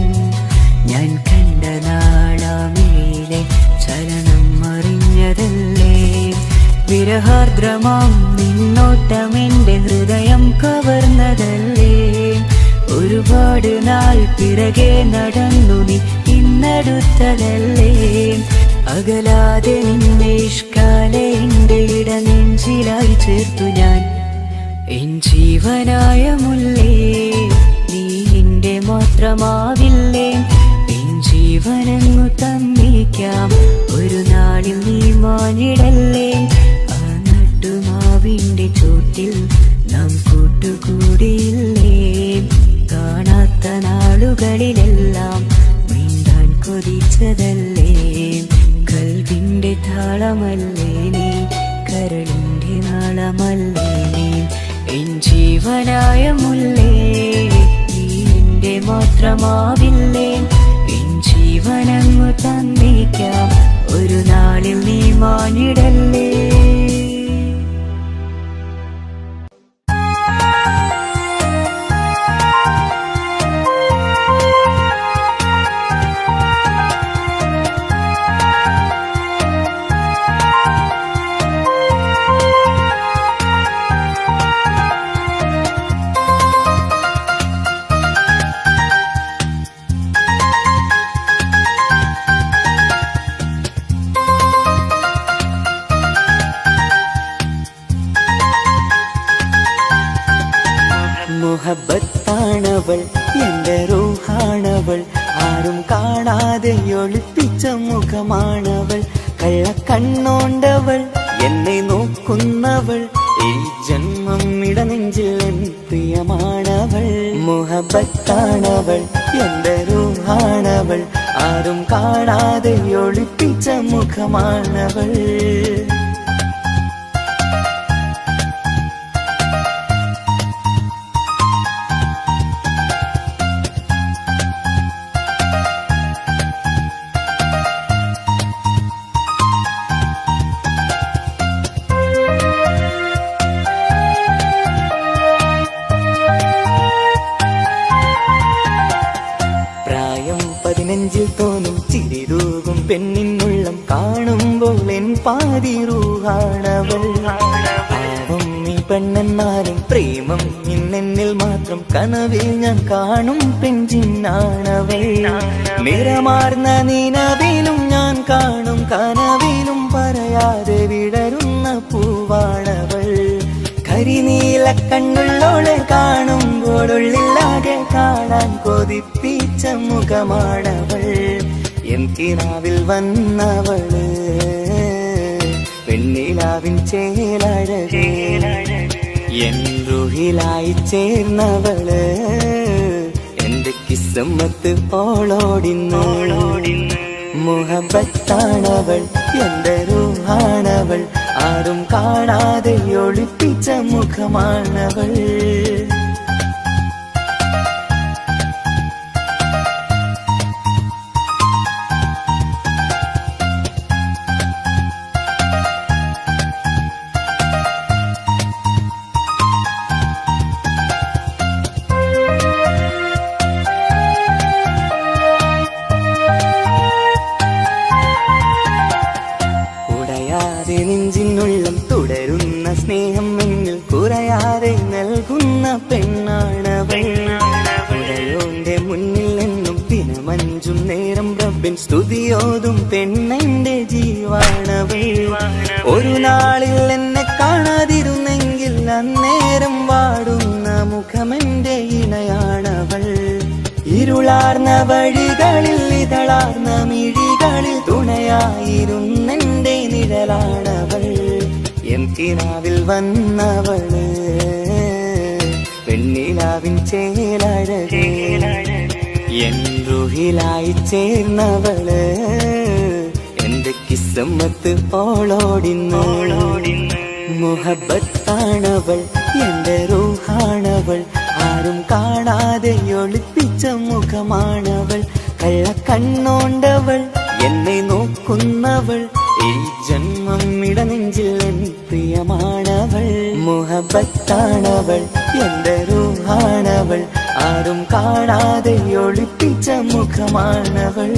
S8: ഞാൻ കണ്ട നാളാമിഴിയിലെ ചലനം അറിഞ്ഞതല്ലേ, വിരഹാർദ്രമാം നിന്നോട്ടം എന്റെ ഹൃദയം കവർന്നതല്ലേ, ഒരുപാട് നാൾ പിറകെ നടന്നു നീ ഇന്നടുത്തതല്ലേ, അകലാതെ നിന്നെ ഇഷ്കാലെ എന്റെ ഇടനെഞ്ചിലായി ചേർത്തു ഞാൻ, എൻ ജീവനായ മുല്ലേ നീ എന്റെ മാത്രമാവില്ലേ, എൻ ജീവനങ്ങു തന്നേക്കാം ഒരു നാളിൽ നീ മാഞ്ഞിടല്ലേ. ആ നട്ടുമാവിന്റെ ചോട്ടിൽ നാം കൂട്ടുകൂടിയില്ലേ, കാണാത്ത നാളുകളിലെല്ലാം മിണ്ടാൻ കൊതിച്ചതല്ലേ, കൽവിന്റെ താളമല്ലേ നീ, കരളിന്റെ നാളമല്ലേ നീ, എൻ ജീവനായ മുല്ലേ നീ എന്റെ മാത്രമാവില്ലേ, എൻ ജീവനങ്ങു തന്നേക്കാം ഒരു നാളിൽ നീ മാഞ്ഞിടല്ലേ.
S1: മുഹബത്താണവൾ എന്റെ റൂഹാണവൾ, ആരും കാണാതെ ഒളിപ്പിച്ച മുഖമാണവൾ, കള്ളക്കണ്ണോണ്ടവൾ എന്നെ നോക്കുന്നവൾ, ഈ ജന്മം ഇടനെഞ്ചിൽ എൻ പ്രിയമാണവൾ. മുഹബത്താണവൾ എന്റെ റൂഹാണവൾ, ആരും കാണാതെ ഒളിപ്പിച്ച മുഖമാണവൾ. നെഞ്ചിൽ തോന്നും ചിരിതൂകും പെണ്ണിനുള്ളം കാണുമ്പോൾ എൻ പാതി റൂഹാണവൾ. പാവം നീ പെണ്ണെന്നാലും പ്രേമം ഇന്നെന്നിൽ മാത്രം, കനവിൽ ഞാൻ കാണും പെഞ്ചിന്നാണവൾ. നിറമാർന്ന നിലവിലും ഞാൻ കാണും കനവിലും പറയാതെ വിടരുന്ന പൂവാണവൾ. കരിനീല കണ്ണുള്ളോളെ കാണുമ്പോഴുള്ളിലാകെ കാണാൻ കൊതിപ്പിച്ച മുഖമാണവൾ. എൻ കിനാവിൽ വന്നവള് വെണ്ണിലാവിൻ ചേലഴകേ എൻ റുഹിലായി ചേർന്നവള് എന്റെ കിസ്മത്ത് ഓളോടിന്ന് മുഹബത്താണവൾ എന്റെ റൂഹാണവൾ ആരും കാണാതെ ഒളിപ്പിച്ച മുഖമാണവൾ നെഞ്ചിനുള്ളം തുടരുന്ന സ്നേഹം എന്നിൽ കുറയാതെ നൽകുന്ന പെണ്ണാണവൾ ഉടയോന്റെ മുന്നിൽ നിന്നും ദിനമഞ്ചും നേരം റബ്ബിൻ സ്തുതിയോതും പെണ്ണെന്റെ ജീവാണവൾ ഒരു നാളിൽ എന്നെ കാണാതിരുന്നെങ്കിൽ അന്നേരം വാടുന്ന മുഖമെന്റെ ഇണയാണവൾ ഇരുളാർന്ന വഴികളിൽ ഇതളാർന്ന മിഴികളിൽ തുണയായിരുന്നെന്റെ നിഴലാണവൾ എൻ കിനാവിൽ വന്നവള് വെണ്ണിലാവിൻ ചേലഴകേ എൻ റുഹിലായി ചേർന്നവള് എന്റെ കിസ്മത്ത് ഓളോടിന്ന് മുഹബത്താണവൾ എന്റെ റൂഹാണവൾ ആരും കാണാതെ ഒളിപ്പിച്ച മുഖമാണവൾ കള്ളക്കണ്ണോണ്ടവൾ എന്നെ നോക്കുന്നവൾ ഈ ജന്മം ഇടനെഞ്ചിൽ എൻ പ്രിയമാണവൾ മുഹബത്താണവൾ എന്റെ റൂഹാണവൾ ആരും കാണാതെ ഒളിപ്പിച്ച മുഖമാണവൾ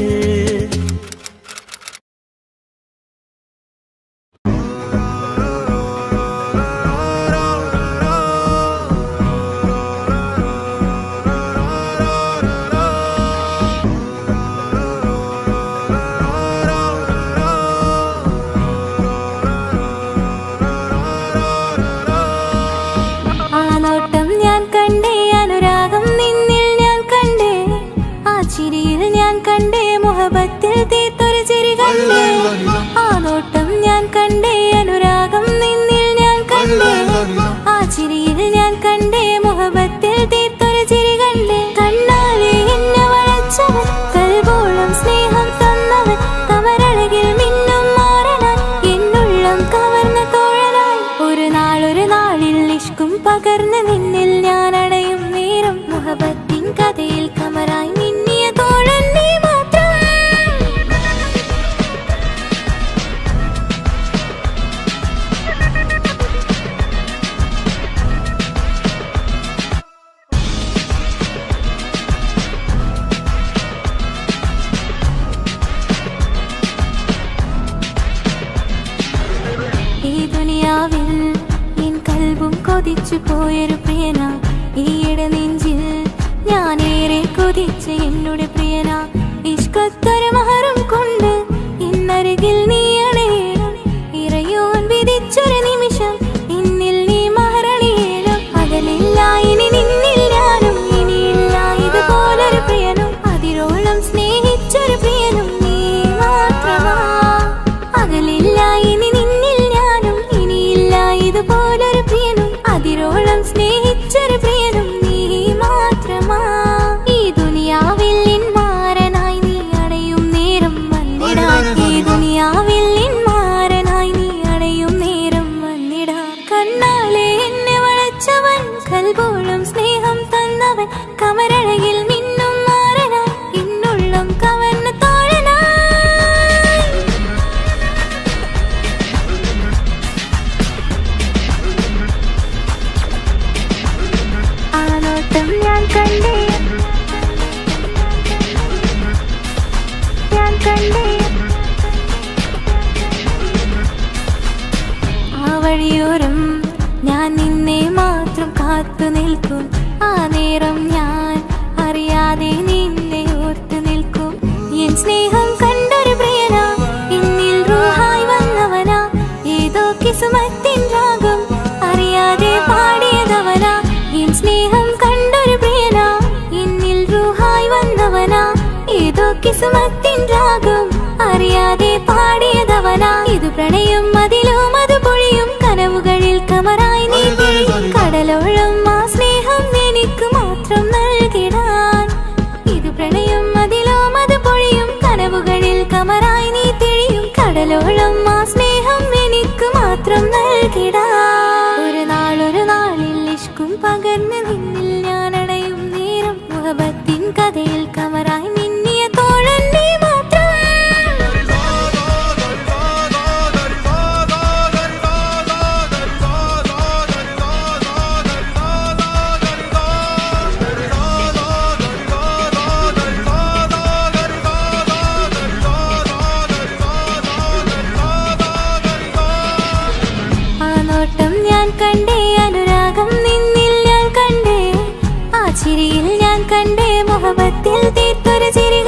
S6: മുഹബത്തിൽ തീർത്തൊരു ചിരി കണ്ടേ ആ നോട്ടം ഞാൻ കണ്ടേ അനുരാഗം നിന്നിൽ ഞാൻ കണ്ടേ ആ ചിരിയിൽ ഞാൻ കണ്ടേ മുഹബത്തിൽ തീർത്തൊരു ചിരി കണ്ടേ കണ്ണാലെ എന്നെ വളച്ചവൻ കൽബോളം സ്നേഹം തന്നവൻ കമരഴകിൽ മിന്നും മാറനാൻ എന്നുള്ളം കവർന്ന തോഴനായി ഒരു നാളിൽ ഇഷ്കും പകർന്ന് നിന്നിൽ ഞാൻ അടയും നേരം മുഹബത്തിൻ കഥയിൽ കമറായി മിന്നിയ തോഴൻ നീ മാത്രം കൊതിച്ചു പോയൊരു പ്രിയന ഈയിടെ നെഞ്ചിൽ ഞാനേറെ കൊതിച്ച് എന്നോട് പ്രിയന ഇഷ്കത്തൊരു മഹറും കൊണ്ട് ഇന്നരികിൽ നീ അണയണം ഇറയോൻ വിധിച്ചൊരു നിമിഷം ഇന്നിൽ നീ മഹറണിയേലും അകലില്ല ഇനി നിന്നിൽ ഞാനും ഇനിയില്ല ഇതുപോലൊരു പ്രിയനും അതിരോളം സ്നേഹിച്ചൊരു പ്രിയനും നീ മാത്രമാ അകലില്ല ഇനി നിന്നിൽ ഞാനും ഇനിയില്ല ഇതുപോലൊരു പ്രിയനും അതിരോളം സ്നേഹിച്ചൊരു പ്രിയനും നീ മാത്രമാ ഈ ദുനിയാവിൽ മാറനായി നീ അടയും നേരം വന്നിടാൻ ഈ ദുനിയാവിൽ മാറനായി നീ അടയും നേരം വന്നിടാൻ കണ്ണാലെ എന്നെ വളച്ചവൻ കൽബോളം സ്നേഹം തന്നവൻ കമരഴകിൽ മിന്നും മാറനായി എന്നുള്ളം കവർന്ന തോഴനായി ഞാൻ കണ്ടേ ആ വഴിയോരം ഞാൻ നിന്നെ മാത്രം കാത്തു നിൽക്കും ആ നേരം ഞാൻ അറിയാതെ നിന്നെ ഓർത്തു നിൽക്കും എൻ സ്നേഹം കണ്ടൊരു പ്രിയന എന്നിൽ റൂഹായി വന്നവനാ ഏതോ കിസ്മത്തിൻ രാഗം അറിയാതെ പാടിയതവനാ എൻ സ്നേഹം കണ്ടൊരു പ്രിയന എന്നിൽ റൂഹായി വന്നവനാ ഏതോ കിസ്മത്തിൻ രാഗം അറിയാതെ പാടിയതവനാ ഇത് പ്രണയം അതിലും അത്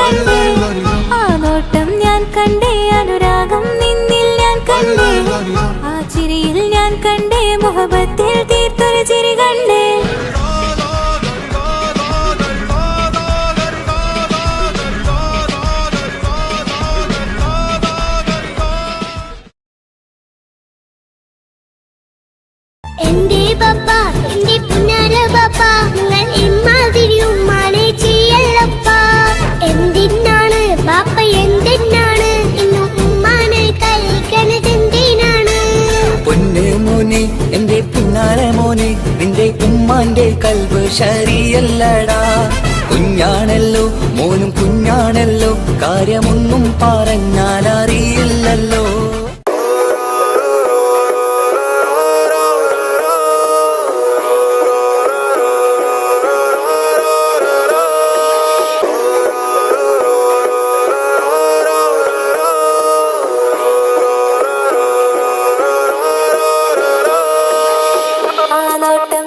S6: കണ്ടേ ആ നോട്ടം ഞാൻ കണ്ടേ അനുരാഗം നിന്നിൽ ഞാൻ കണ്ടേ ആ ചിരിയിൽ ഞാൻ കണ്ടേ മുഹബത്തിൽ തീർത്തൊരു ചിരി കണ്ടേ
S2: എന്റെ പപ്പ എന്റെ പുന്നാര പപ്പ നിങ്ങൾ ഇമ്മാതിരി ഉമ്മാനെ ചെയ്യല്ലപ്പ എന്തിനാണ് പാപ്പ എന്തിനാണ് ഇന്നും ഉമ്മാനെ കളിക്കണത് എന്തിനാണ്
S1: പൊന്ന് മോനെ എന്റെ പിന്നാല മോനെ നിന്റെ ഉമ്മാന്റെ കൽബ് ശരിയല്ലടാ കുഞ്ഞാണല്ലോ മോനും കുഞ്ഞാണല്ലോ കാര്യമൊന്നും പറഞ്ഞാൽ അറിയില്ലല്ലോ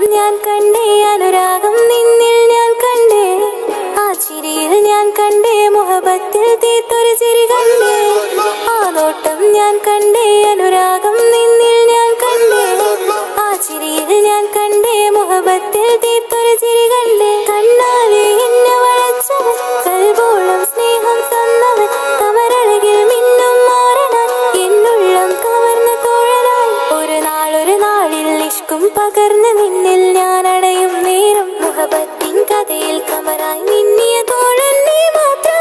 S6: ഞാൻ കണ്ടേ അനുരാഗം നിന്നിൽ ഞാൻ കണ്ടേ ആ ചിരിയിൽ ഞാൻ കണ്ടേ മുഹബത്തിൽ തീർത്തൊരു ചിരി കണ്ടേ ആ നോട്ടം ഞാൻ കണ്ടേ അനുരാഗം നിന്നിൽ ഞാൻ കണ്ടേ ആ ചിരിയിൽ ഞാൻ കണ്ടേ മുഹബത്തിൽ തീർത്തൊരു ചിരി കണ്ടേ കണ്ണാലെ എന്നെ വളച്ചവൻ കൽബോളം സ്നേഹം തന്നവൻ കമരഴകിൽ മിന്നും മാറനാൻ എന്നുള്ളം കവർന്ന തോഴനായി ഒരു നാളിൽ ഇഷ്കും പകർന്ന് നിന്നിൽ ഞാൻ അടയും നേരം മുഹബത്തിൻ കഥയിൽ കമറായി മിന്നിയ തോഴൻ നീ മാത്രം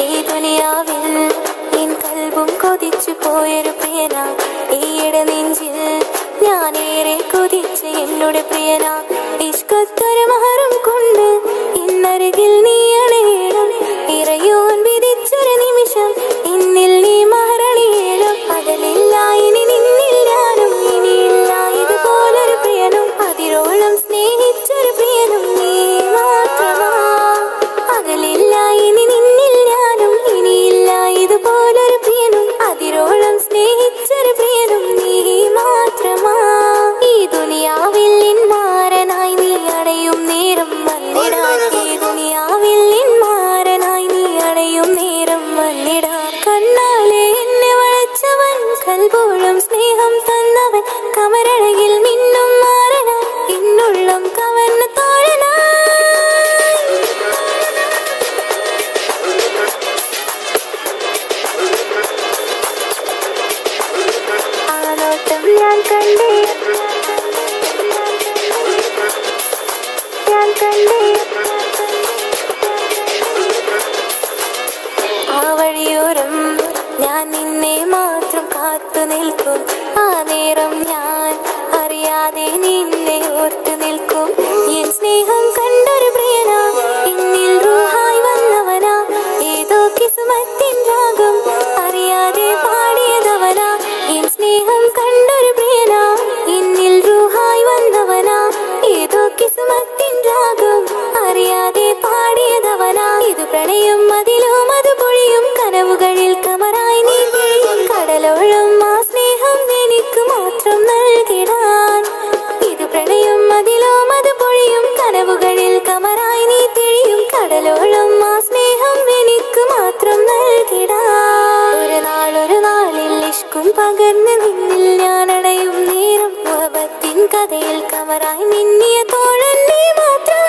S6: ഈ ദുനിയാവിൽ എൻ കൽബും കൊതിച്ചു പോയൊരു പ്രിയന ഈയിടെ നെഞ്ചിൽ ഞാനേറെ കൊതിച്ച് എന്നോട് പ്രിയന ഇഷ്കത്തൊരു മഹറും കൊണ്ട് ഇന്നരികിൽ നീ അണയണം ഇറയോൻ വിധിച്ചൊരു നിമിഷം ഇന്നിൽ നീ മഹറണിയേണം പകലില്ല ഇനി നിന്നിൽ ഞാനും ഇനിയില്ല ഇതുപോലൊരു പ്രിയനും അതിരോളം സ്നേഹിച്ചൊരു പ്രിയനും നീ മാത്രമാ പകലില്ല ഇനി നിന്നിൽ ഞാനും ഇനിയില്ല ഇതുപോലൊരു പ്രിയനും അതിരോളം സ്നേഹിച്ചൊരു പ്രിയനും നീ മാത്രമാ ഈ ദുനിയാവിൽ മാരനായി നീ അടയും നേരം വന്നിടാൻ ഈ ദുനിയാവിൽ മാരനായി നീ അടയും നേരം വന്നിടാൻ കണ്ണാലെ എന്നെ വളച്ചവൻ കൽബോളം സ്നേഹം തന്നവൻ കമരഴകിൽ മിന്നും മാറനാൻ എന്നുള്ളം കവർന്ന തോഴനായി ആ നോട്ടം ഞാൻ കണ്ടേ ഞാൻ കണ്ടേ ആ വഴിയോരം ഞാൻ നിന്നെ മാത്രം കാത്തു നിൽക്കും ആ നേരം ഞാൻ അറിയാതെ നിന്നെ ഓർത്തു നിൽക്കും എൻ സ്നേഹം കണ്ടൊരു പ്രിയന എന്നിൽ റൂഹായി വന്നവനാ ഏതോ കിസ്മത്തിൻ രാഗം അറിയാതെ പാടിയതവനാ എൻ സ്നേഹം കണ്ടൊരു പ്രിയന എന്നിൽ റൂഹായി വന്നവനാ ഏതോ കിസ്മത്തിൻ രാഗം അറിയാതെ പാടിയതവനാ ഇത് പ്രണയം അതിലും അത് പൊഴിയും കനവുകളിൽ കമറായി നീ പൊഴിയും കടലോളം ആ സ്നേഹം എനിക്ക് മാത്രം നൽകിടാൻ ഇത് പ്രണയം അതിലും അത് പൊഴിയും കനവുകളിൽ കമറായി നീ തെളിയും കടലോളം ആ സ്നേഹം എനിക്ക് മാത്രം നൽകിടാൻ ഒരു നാളിൽ ഇഷ്കും പകർന്ന് നിന്നിൽ ഞാൻ അടയും നേരം മുഹബത്തിൻ കഥയിൽ കമറായി മിന്നിയ തോഴൻ നീ മാത്രം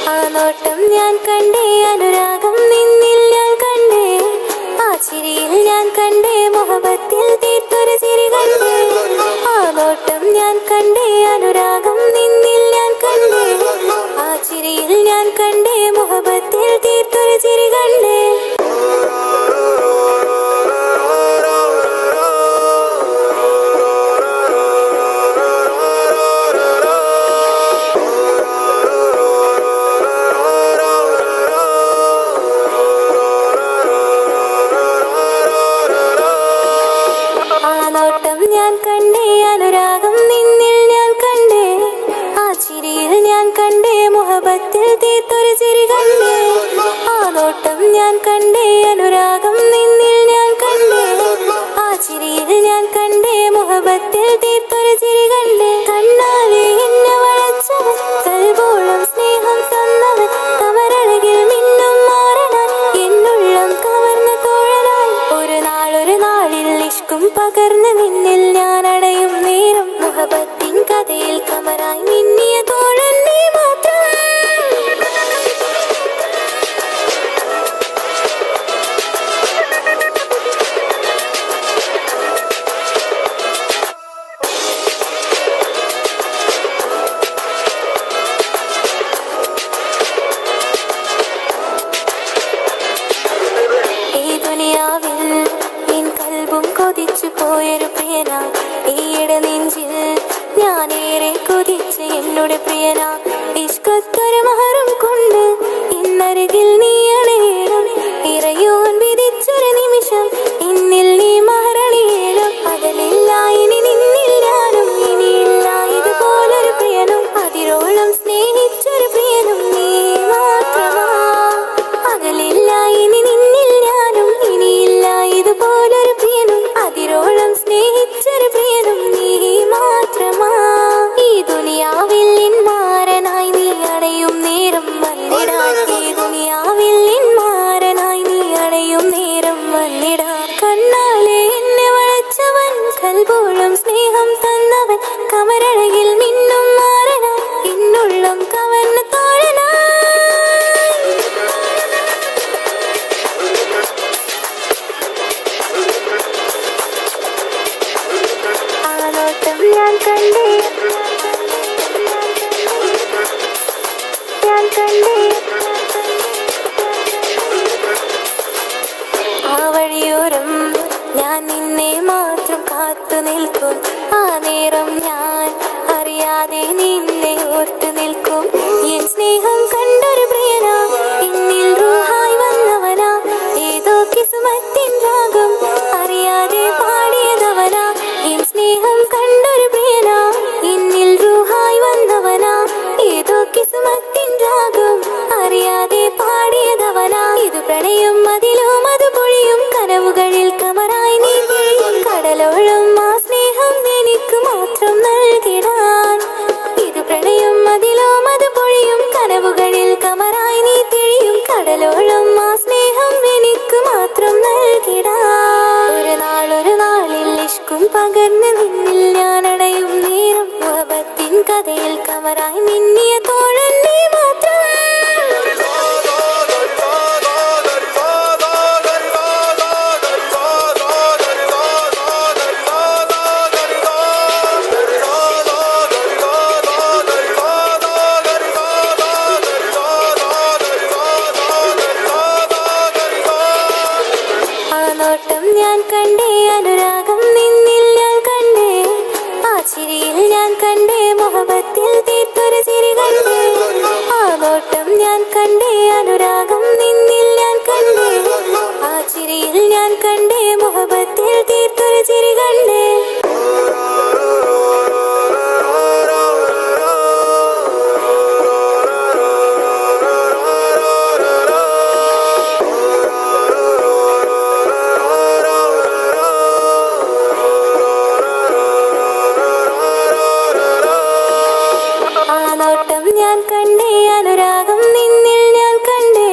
S6: ആ നോട്ടം ഞാൻ കണ്ടേ അനുരാഗം നിന്നിൽ ഞാൻ കണ്ടേ ആ ചിരിയിൽ ഞാൻ കണ്ടേ മുഹബത്തിൽ തീർത്തൊരു ചിരി കണ്ടേ ആ നോട്ടം ഞാൻ കണ്ടേ അനുരാഗം നിന്നിൽ ഞാൻ കണ്ടേ ആ ചിരിയിൽ ഞാൻ കണ്ടേ മുഹബത്തിൽ തീർത്തൊരു ചിരി കണ്ടേ മുഹബത്തിൽ തീർത്തൊരു ചിരി കണ്ടേ ആ നോട്ടം ഞാൻ കണ്ടേ അനുരാഗം നിന്നിൽ ഞാൻ കണ്ടേ ആ ചിരിയിൽ ഞാൻ കണ്ടേ മുഹബത്തിൽ തീർത്തൊരു ചിരി കണ്ടേ കണ്ണാലെ എന്നെ വളച്ചവൻ കൽബോളം സ്നേഹം തന്നവൻ കവരഴകിൽ മിന്നും മാറനാൻ എന്നുള്ളം കവർന്ന തോഴനായി ഒരു നാളിൽ ഇഷ്കും പകർന്ന് നിന്നിൽ ഞാൻ അടയും നേരം മുഹബത്തിൻ കഥയിൽ കമറായി മിന്നിയ തോഴൻ നീ മാത്രം ഈ ദുനിയാവിൽ എൻ കൽബും കൊതിച്ചു പോയൊരു പ്രിയനാ ഈയിടെ നെഞ്ചിൽ ഞാനേറെ കൊതിച്ച് എന്നോട് പ്രിയനാ ഇഷ്കത്തൊരു മഹറും കൊണ്ട് ഇന്നരികിൽ നീ അണയണം ഇറയോൻ വിധിച്ചൊരു നിമിഷം ഇന്നിൽ നീ മഹറണിയണം പകലില്ല ഇനി നിന്നിൽ ഞാനും ഇനിയില്ല ഇതുപോലൊരു പ്രിയനും അതിരോളം സ്നേഹിച്ചൊരു പ്രിയനും നീ മാത്രമാ പകലില്ല ഇനി നിന്നിൽ ഞാനും ഇനിയില്ല ഇതുപോലൊരു പ്രിയനും അതിരോളം സ്നേഹിച്ചൊരു പ്രിയനും നീ മാത്രമാ ഈ ദുനിയാവിൽ മാരനായി നീ അടയും നേരം വന്നിടാൻ ഈ ദുനിയാവിൽ മാരനായി നീ അടയും നേരം വന്നിടാൻ കണ്ണാലെ എന്നെ വളച്ചവൻ കൽബോളം സ്നേഹം തന്നവൻ കമരഴകിൽ മിന്നും മാറനായി എന്നുള്ളം കവർന്ന തോഴനായി ആ നോട്ടം ഞാൻ കണ്ടേ ആ വഴിയോരം ഞാൻ നിന്നെ മാത്രം കാത്തു നിൽക്കും ആ നേരം ഞാൻ അറിയാതെ നിന്നെ ഓർത്തു നിൽക്കും എൻ സ്നേഹം കണ്ടൊരു പ്രിയനാ എന്നിൽ റൂഹായി വന്നവനാ ഏതോ കിസ്മത്തിൻ രാഗം അറിയാതെ പാടിയതവനാ എൻ സ്നേഹം കണ്ടൊരു പ്രിയനാ എന്നിൽ റൂഹായി വന്നവനാ ഏതോ കിസ്മത്തിൻ രാഗം അറിയാതെ പാടിയതവനാ ഇത് പ്രണയം അതിലും അത് പൊഴിയും കനവുകളിൽ കമറായി നീ പൊഴിയും കടലോളം ആ സ്നേഹം എനിക്ക് മാത്രം നൽകിടാൻ ഇത് പ്രണയം അതിലും അത് പൊഴിയും കനവുകളിൽ കമറായി നീ തിഴിയും കടലോളം ആ സ്നേഹം എനിക്ക് മാത്രം നൽകിടാൻ ഒരു നാളിൽ ഇഷ്കും പകർന്ന് നിന്നിൽ ഞാൻ അടയും നേരം മുഹബത്തിൻ കഥയിൽ കമറായി മിന്നിയ തോഴൻ നീ മാത്രം ആ നോട്ടം ഞാൻ കണ്ടേ അനുരാഗം നിന്നിൽ ഞാൻ കണ്ടേ ആ ചിരിയിൽ ഞാൻ കണ്ടേ മുഹബത്തിൽ തീർത്തൊരു ചിരി കണ്ടേ ആ നോട്ടം ഞാൻ കണ്ടേ അനുരാഗം നിന്നിൽ ഞാൻ കണ്ടേ ആ ചിരിയിൽ ഞാൻ കണ്ടേ മുഹബത്തിൽ തീർത്തൊരു ചിരി കണ്ടേ ആ നോട്ടം ഞാൻ കണ്ടേ അനുരാഗം നിന്നിൽ ഞാൻ കണ്ടേ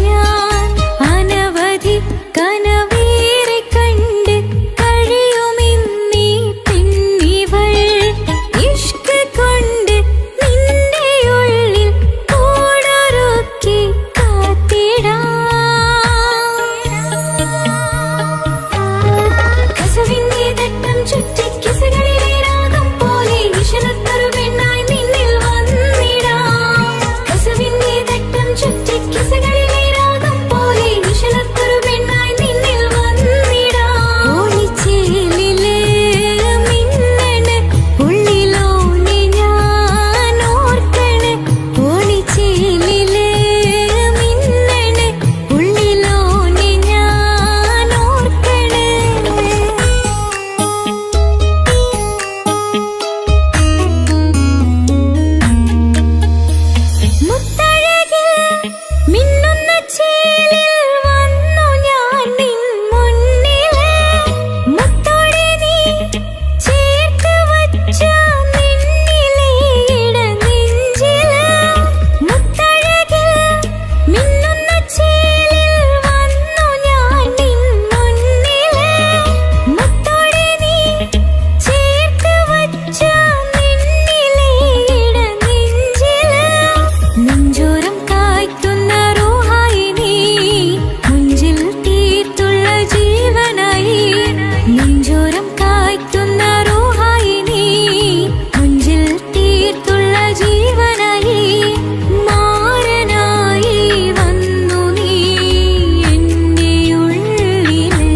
S6: ഞാൻ അനവധി കനവേറെ കണ്ട് കഴിയുമെന്നീ പെണ്ണിവൾ ഇഷ്ക് കൊണ്ട് നിന്റെ ഉള്ളിൽ കൂടൊരുക്കി കാത്തിടാം കസവിന്റെ തട്ടം ചുറ്റി കിസകളിലെ രാഗം പോലെ വിഷണത്തൊരു പെണ്ണായി നിന്നിൽ വന്നിടാം കസവിന്റെ തട്ടം ചുറ്റി കിസകളിലെ രാഗം പോലെ വിഷണത്തൊരു പെണ്ണായി നിന്നിൽ വന്നിടാം ഓണിച്ചേലിലെ മിന്നണ് ഉള്ളിലോനെ ഞാൻ ഓർക്കണ് ഓണിച്ചേലിലെ മിന്നണ് ഉള്ളിലോനെ ഞാൻ ഓർക്കണ് മുത്തഴകിൽ മിന്നുന്ന ചേലിൽ വന്നു ഞാൻ നിൻ മുന്നില് മുത്തോടെ നീ ചേർത്ത് വച്ച നിന്നിലെ ഇടനെഞ്ചില് മുത്തഴകിൽ മിന്നുന്ന ചേലിൽ വന്നു ഞാൻ നിൻ മുന്നില് മുത്തോടെ നീ ചേർത്ത് വച്ച നിന്നിലെ ഇടനെഞ്ചില് നെഞ്ചോരം കായ്ക്കുന്ന റൂഹായി നീ മുഞ്ചിൽ തീർത്തുള്ള ജീവനായി നെഞ്ചോരം കായ്ക്കുന്ന റൂഹായി നീ മുഞ്ചിൽ തീർത്തുള്ള ജീവനായി മാരനായി വന്നു നീ എന്റെ ഉള്ളിലെ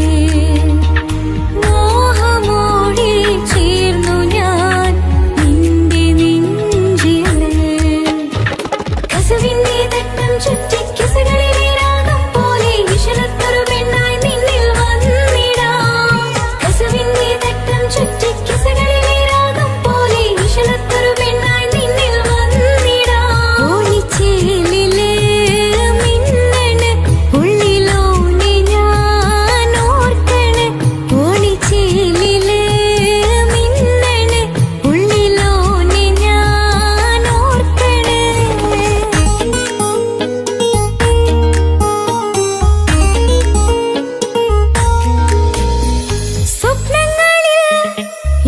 S6: മോഹമോടെ ചേർന്നു ഞാൻ നിന്റെ നെഞ്ചിലെ കസവിന്റെ തട്ടം ചുറ്റി കിസകളിലെ രാഗം പോലെ വിഷണത്തൊരു പെണ്ണായി നിന്നിൽ വന്നിടാം കസവിന്റെ തട്ടം ചുറ്റി കിസകളിലെ രാഗം പോലെ വിഷണത്തൊരു പെണ്ണായി നിന്നിൽ വന്നിടാം ഓണിച്ചേലിലെ മിന്നണ് ഉള്ളിലോനെ ഞാൻ ഓർക്കണ് ഓണിച്ചേലിലെ മിന്നണ് ഉള്ളിലോനെ ഞാൻ ഓർക്കണ് സ്വപ്നങ്ങളിൽ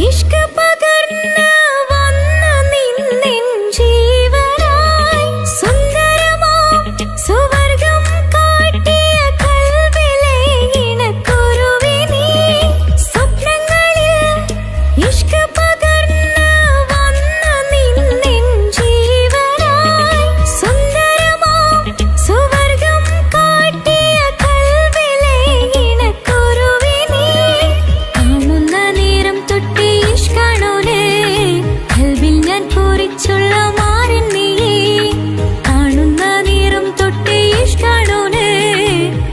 S6: ഇഷ്ക് പകർന്ന് വന്ന് നിന്നിൻ ജീവനായി സുന്ദരമാം സുവർഗം കാട്ടിയ കൽവിലെ ഇണക്കുരുവി നീ സ്വപ്നങ്ങളിൽ ഇഷ്ക് പകർന്ന് വന്ന് നിന്നിൻ ജീവനായി സുന്ദരമാം സുവർഗം കാട്ടിയ കൽവിലെ ഇണക്കുരുവി നീ കാണുന്ന നേരം തൊട്ട് ഇഷ്കാണോലേ കൽവിൽ ഞാൻ കുറിച്ചുള്ള മാരൻ നീയേ കാണുന്ന നേരം തൊട്ട് ഇഷ്കാണോലേ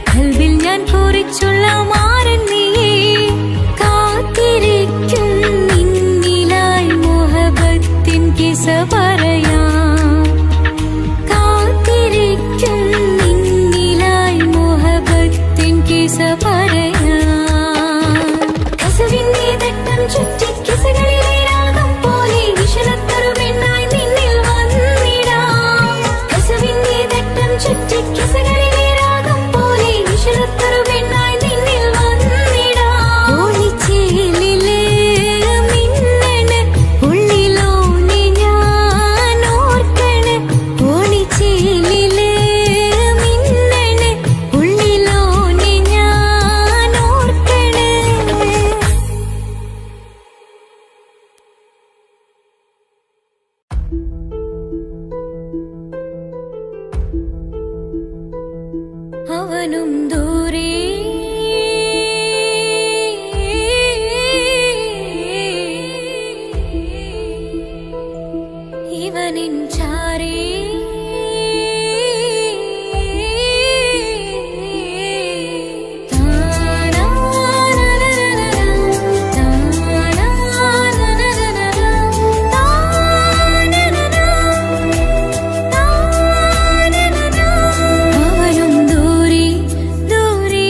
S6: കൽവിൽ ഞാൻ കുറിച്ചുള്ള മാരൻ നീയേ കാത്തിരിക്കും നിന്നിലായി മുഹബത്തിൻ കിസ പറയാം കാത്തിരിക്കും നിന്നിലായി മുഹബത്തിൻ കിസ പറയാം കസവിന്റെ തട്ടം ചുറ്റി കിസകളിലെ രാഗം പോലെ വിഷണത്തൊരു പെണ്ണായി നിന്നിൽ വന്നിടാം കസവിന്റെ തട്ടം ചുറ്റി കിസകളിലെ രാഗം പോലെ വിഷണത്തൊരു പെണ്ണായി നിന്നിൽ വന്നിടാം ഓണിച്ചേലിലെ മിന്നണ് ഉള്ളിലോനെ ഞാൻ ഓർക്കണ് ഓണിച്ചേലിലെ മിന്നണ് ഉള്ളിലോനെ ഞാൻ ഓർക്കണ് അവനും ദൂരെ ഇവനിൻ ചാരേ അവനും ദൂരെ ദൂരെ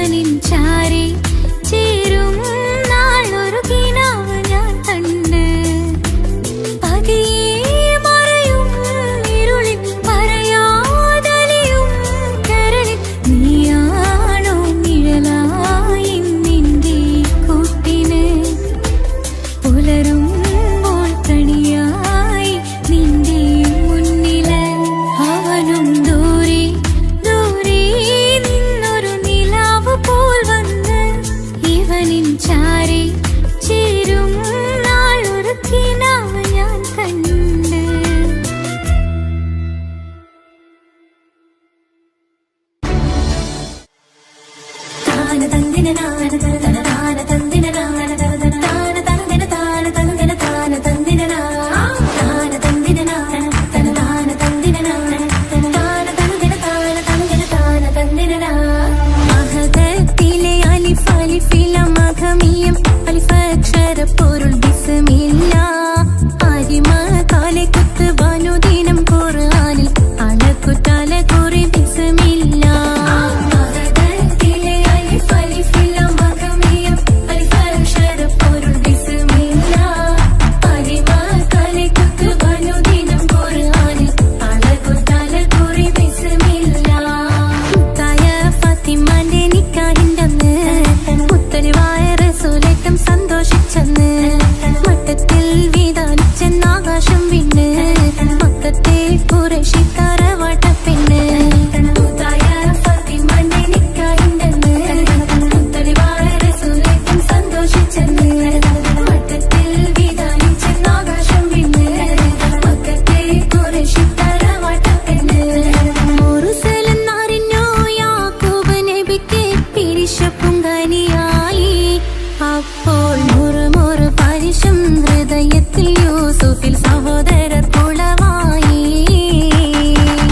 S6: ഇവനിൻ ചാരി ചേരും നാളൊരു കിനാവ് ഞാൻ കണ്ട് പതിയെ മറയും ഇരുളിൽ പറയാതലിയും കരളിൽ നീയാണോ നിഴലായി നിന്റെ കൂട്ടിന് പുലരുമ്പോൾ കണിയായി നിന്റെ മുന്നില് അവനും ദൂരെ ദൂരെ നിന്നൊരു നിലാവ് പോൽ വന്ന് ഇവനിൻ ചാരി ചേരും നാളൊരു കിനാവ് ഞാൻ കണ്ട് താന തന്ദിന നാന തന താന തന്ദിന നാന തന താന തന്ദിന താന തന്ദിന താന തന്ദിന താന തന്ദിന നാന തന താന തന്ദിന നാന തന താന തന്ദിന താന തന്ദിന താന തന്ദിന മഹദത്തിലെ അലിഫ് അലിഫില മഖമിയം അലിഫ് അക്ഷര പൊരുൾ ബിസ്മില്ല ആരിമ കാലെ കുത്ത് വനുദിനം ഖുർആനിൽ അലക്കുതല കുറി ബിസ്മില്ല മഹദത്തിലെ അലിഫ് അലിഫില മഖമിയം അലിഫ് അക്ഷര പൊരുൾ ബിസ്മില്ല ആരിമ കാലെ കുത്ത് വനുദിനം ഖുർആനിൽ അലക്കുതല കുറി ബിസ്മില്ല മുത്തായ ഫാത്തിമാന്റെ നിക്കാഹിന്റെ അന്ന് മുത്തലിവായ റസൂലേറ്റം സന്തോഷിച്ചെന്ന് മട്ടത്തിൽ വീതാലിച്ചെന്ന് ആകാശം വിണ്ണ് മക്കത്തെ ഖുറൈശി തറവാട്ടപ്പെണ്ണ് മുത്തായ ഫാത്തിമാന്റെ നിക്കാഹിന്റെ അന്ന് മുത്തലിവായ റസൂലേറ്റം സന്തോഷിച്ചെന്ന് മട്ടത്തിൽ വീതാലിച്ചെന്ന് ആകാശം വിണ്ണ് മക്കത്തെ ഖുറൈശി തറവാട്ടപ്പെണ്ണ് മുറുസലെന്നറിഞ്ഞു യാക്കൂബ് നബിക്ക് പിരിശപ്പുങ്കനിയായി അപ്പോൾ മുറുമുറു പരിശം ഹൃദയത്തിൽ യൂസുഫിൽ സഹോദരർ കുളവായി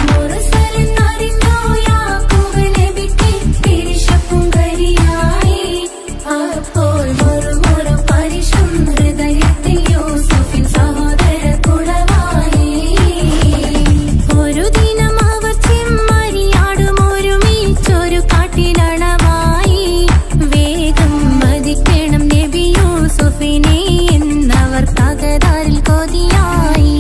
S6: മുറുസലെന്നറിഞ്ഞു യാക്കൂബ് നബിക്ക് പിരിശപ്പുങ്കനിയായി അപ്പോൾ മുറുമുറു പരിശം ഹൃദയത്തിൽ യൂസുഫിൽ സഹോദരർ കുളവായി ഒരു ദിനം അവർ ചെമ്മരിയാടും ഒരുമിച്ചൊരു കാട്ടിലണവായി വേഗം വധിക്കണം നബി യൂസുഫിനെ എന്നവർ തകരാറിൽ കൊതിയായി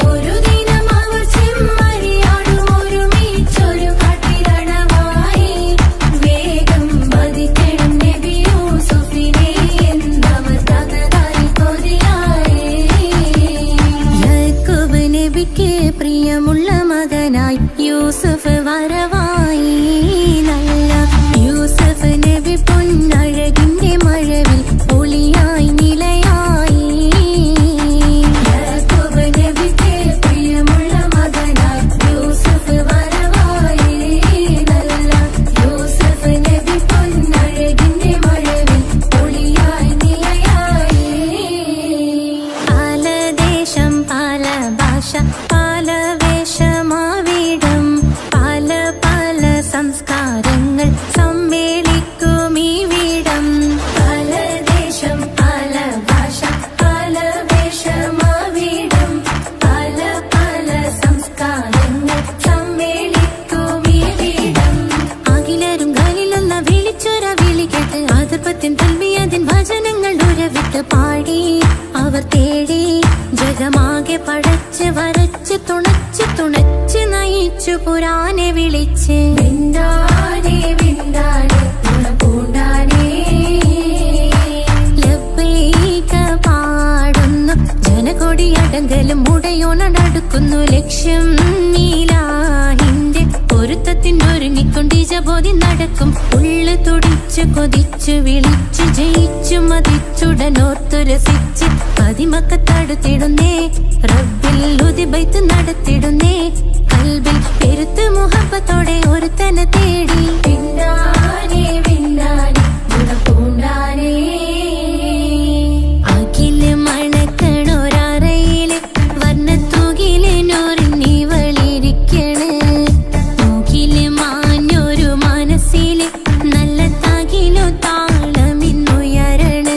S6: ഒരു ദിനം അവർ ചെമ്മരിയാടും ഒരുമിച്ചൊരു കാട്ടിലണവായി വേഗം വധിക്കണം നബി യൂസുഫിനെ എന്നവർ തകരാറിൽ കൊതിയായി യാക്കൂബ് നബിക്ക് പ്രിയമുള്ള മകനായി യൂസുഫ് വരവായി നല്ല യൂസുഫ് നബി പൊന്നഴകിന്റെ മഴവിൽ ഒളിയായി നിലയായി യാക്കൂബ് നബിക്ക് പ്രിയമുള്ള മകനായി യൂസുഫ് വരവായി നല്ല യൂസുഫ് നബി പൊന്നഴകിന്റെ മഴവിൽ ഒളിയായി നിലയായി പല ദേശം പല ഭാഷ പല വേഷമാവിടം പല പല സംസ്കാരങ്ങൾ സമ്മേളിക്കും ഈ വീടം പല ദേശം പല ഭാഷ പല വേഷമാവിടം പല പല സംസ്കാരങ്ങൾ സമ്മേളിക്കും ഈ വീടം അഖിലരും ഖലിലുള്ള വിളിച്ചൊര വിളി കേട്ട് അതിർപ്പത്തിൻ തൽബിയതിൻ വചനങ്ങൾ ഉരവിട്ട് പാടി അവർ തേടി ജഗമാകെ പടച്ച് വരച്ച് തുണച്ച് തുണച്ച് നയിച്ചു പുരാനെ വിളിച്ച് വിണ്ടാനെ വിണ്ടാനെ പൂണ്ടാനെ ലബ്ബൈക പാടുന്നു ജനകൊടിയടങ്കലും മുടയോണടുക്കുന്നു ലക്ഷ്യം നീലാഹിന്റെ പൊരുത്തത്തിനൊരുങ്ങിക്കൊണ്ട് ജബോധി നടക്കും ഉള്ളു തുടിച്ചു കൊതിച്ചു വിളിച്ചു ജയിച്ചു മതിച്ചുടനോർത്തു രസിച്ച് പതിമക്കത്തടുത്തിടുന്നേ റബ്ബിൽ ഉദിബൈത്ത് നടത്തിടുന്നേ കൽബിൽ പെരുത്ത് മുഹബത്തോടെ ഒരുത്തനെ തേടി വിണ്ടാനെ വിണ്ടാനെ പൂണ്ടാനെ അഖില് മണക്കണൊരറയില് വർണ്ണത്തൂകില് നൂറിനിവളിരിക്കണ് തൂകില് മാഞ്ഞൊരു മനസ്സില് നല്ല തകിലു താളമിന്നുയരണ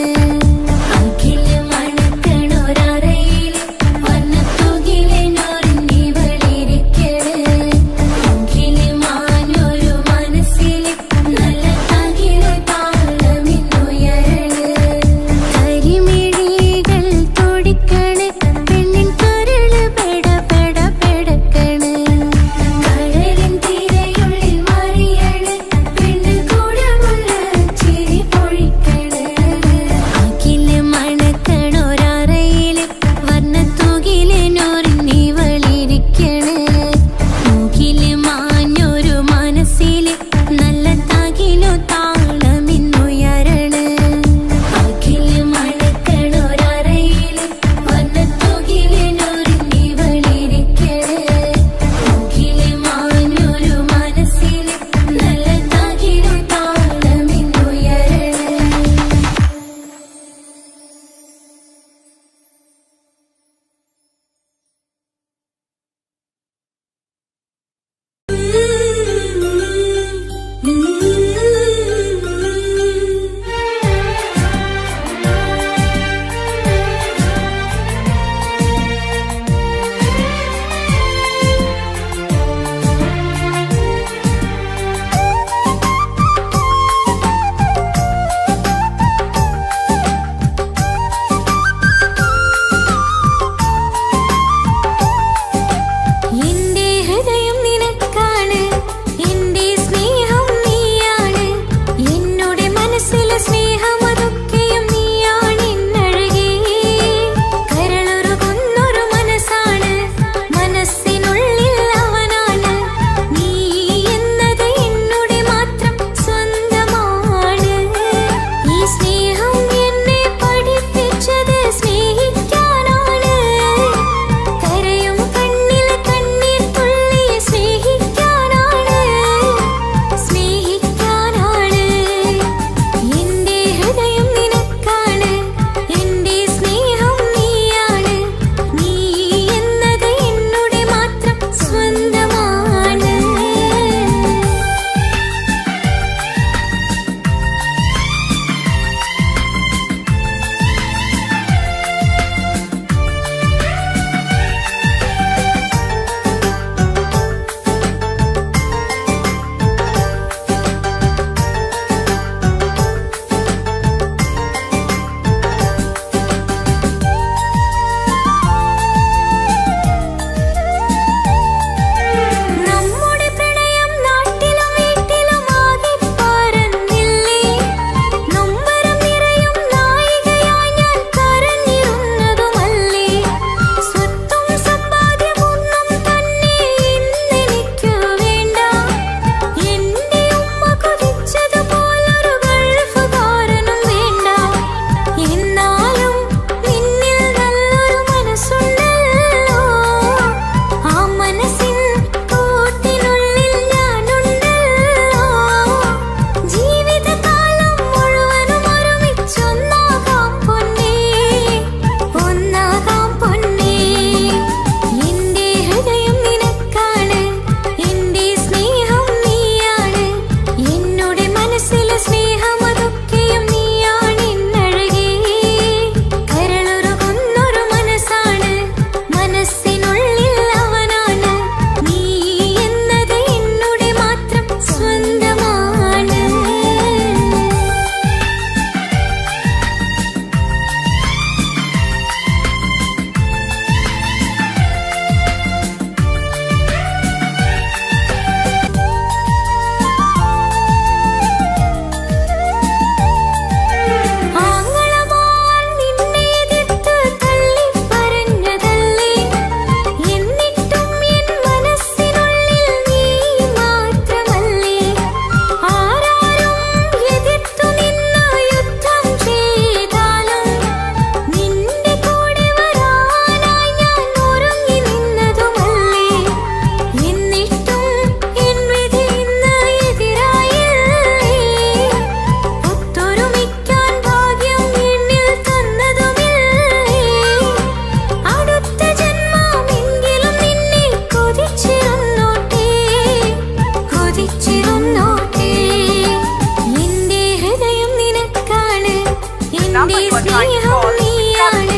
S6: സ്നേഹം നീയാണ്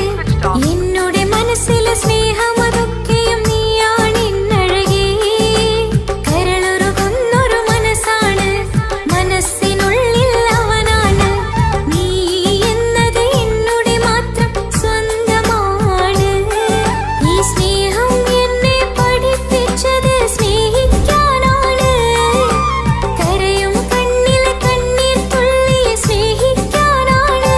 S6: എന്നുടെ മനസ്സിലെ സ്നേഹം അതൊക്കെയും നീയാണ് എന്നഴകേ കരളുരുകുന്നൊരു മനസ്സാണ് മനസ്സിനുള്ളിൽ അവനാണ് നീ എന്നത് എന്നുടെ മാത്രം സ്വന്തമാണ് ഈ സ്നേഹം എന്നെ പഠിപ്പിച്ചത് സ്നേഹിക്കാനാണ് കരയും കണ്ണിലെ കണ്ണീർ തുള്ളിയെ സ്നേഹിക്കാനാണ്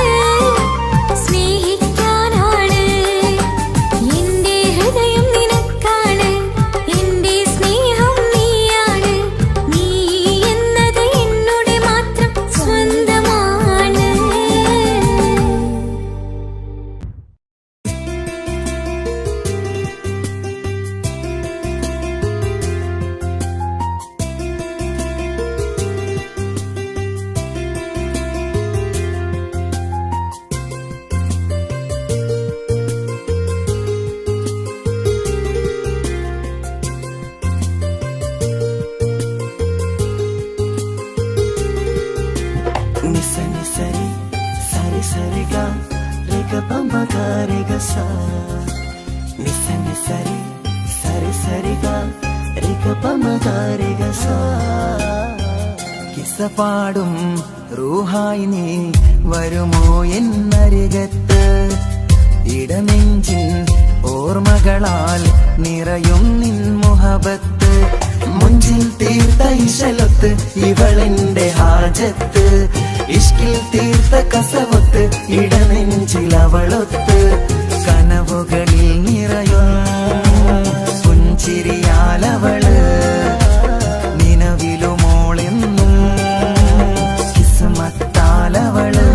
S6: എന്റെ ഹൃദയം നിനക്കാണ് എന്റെ സ്നേഹം നീയാണ് നീ എന്നത് എന്നുടെ മാത്രം സ്വന്തമാണ്
S1: నిస నిసరి సరి సరిగా రేగ పంపగ రేగ సా నిస నిసరి సరి సరిగా రేగ పంపగ రేగ సా കിസപാടും റൂഹായി നീ വരുമോ എന്നരികത്ത് ഇടനെഞ്ചിൻ ഓർമ്മകളാൽ നിറയും നിൻ മുഹബത്ത് മുഞ്ചിൽ തീർത്ത ഇശലൊത്ത് ഇവളെന്റെ ഹാജത്ത് ഇഷ്കിൽ തീർത്ത കസവത്ത് ഇടനെഞ്ചിൽ അവളൊത്ത് കനവുകളിൽ നിറയും പുഞ്ചിരിയാലവള് നിലവിലുമോളെന്നും കിസ്മത്താലവള്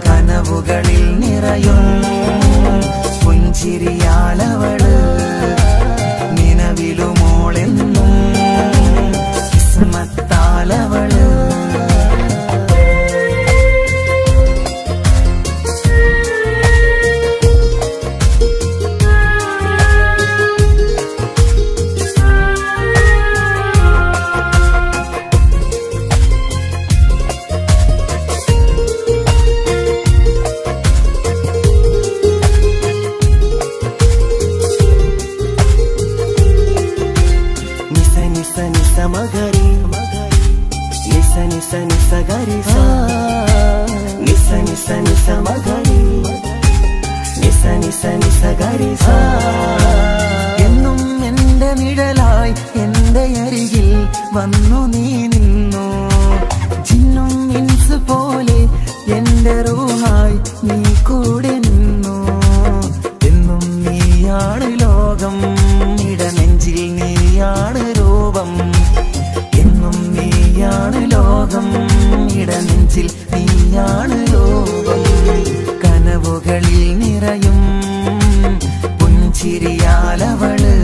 S1: കനവുകളിൽ നിറയും പുഞ്ചിരിയാലവള് നിലവിലുമോളെന്നും കിസ്മത്താലവള് മഗരി നിസ നിസ നിസ ഗരി സ നിസ നിസ നിസ മഗരി നിസ നിസ നിസ ഗരി സ എന്നും എന്റെ നിഴലായി എന്റെ അരികിൽ വന്നു നീ നിന്നു ജിന്നും ഇൻസ് പോലെ എന്റെ റൂഹായി നീ കൂടെ നിന്നു എന്നും നീയാണ് ലോകം ഇടനെഞ്ചിൽ നീയാണ് രൂപം എന്നും നീയാണ് ലോകം ഇടനെഞ്ചിൽ നീയാണ് രൂപം കനവുകളിൽ നിറയും പുഞ്ചിരിയാലവള്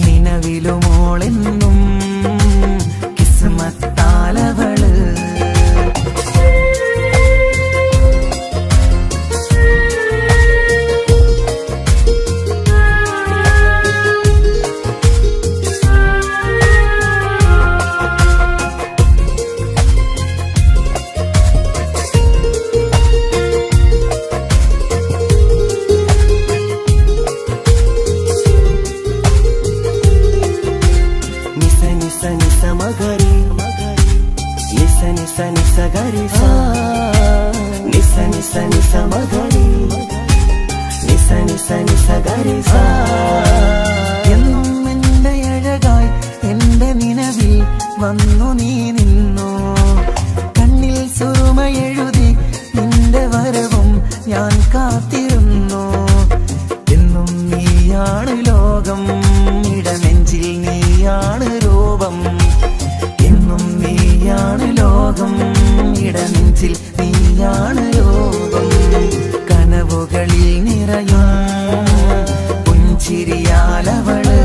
S1: നിലവിലുമോളെന്നും കിസ്മത്താലവള് മഗരി നിസ നിസ നിസ ഗരി സ നിസ നിസ നിസ മഗരി നിസ നിസ നിസ ഗരി സ എന്നും എന്റെ അഴകായി എന്റെ നിലവിൽ വന്നു നീ നിന്നു കണ്ണിൽ സുറുമയെഴുതി നിന്റെ വരവും ഞാൻ കാത്തിരുന്നു എന്നും നീയാണ് ലോകം ഇടനെഞ്ചിൽ നീയാണ് രൂപം എന്നും നീയാണ് ലോകം ഇടനെഞ്ചിൽ നീയാണ് യോഗം കനവുകളിൽ നിറയും പുഞ്ചിരിയാലവള്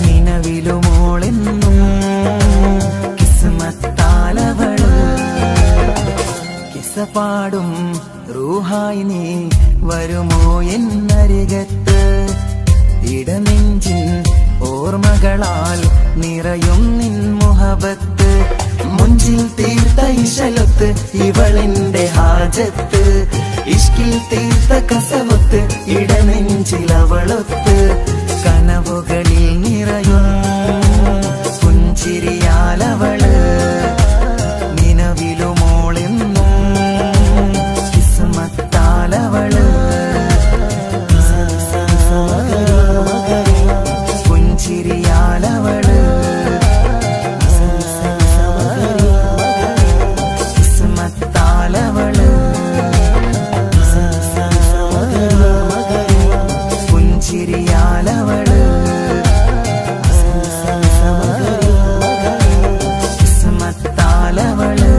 S1: നിലവിലുമോളെന്നും കിസ്മത്താലവള് കിസപാടും റൂഹായി നീ വരുമോ എന്നരികത്ത് ഇടനെഞ്ചിൻ ഓർമ്മകളാൽ നിറയും നിൻ മുഹബത്ത് മുഞ്ചിൽ തീർത്ത ഇശലൊത്ത് ഇവളെന്റെ ഹാജത്ത് ഇഷ്കിൽ തീർത്ത കസവത്ത് ഇടനെഞ്ചിലവളൊത്ത് കനവുകളിൽ നിറയും പുഞ്ചിരിയാലവള് നിലവിലുമോളെന്നും കിസ്മത്താലവള് പുഞ്ചിരിയാലവള് കിസ്മത്താലവള് പുഞ്ചിരിയാലവള് കിസ്മത്താലവള്.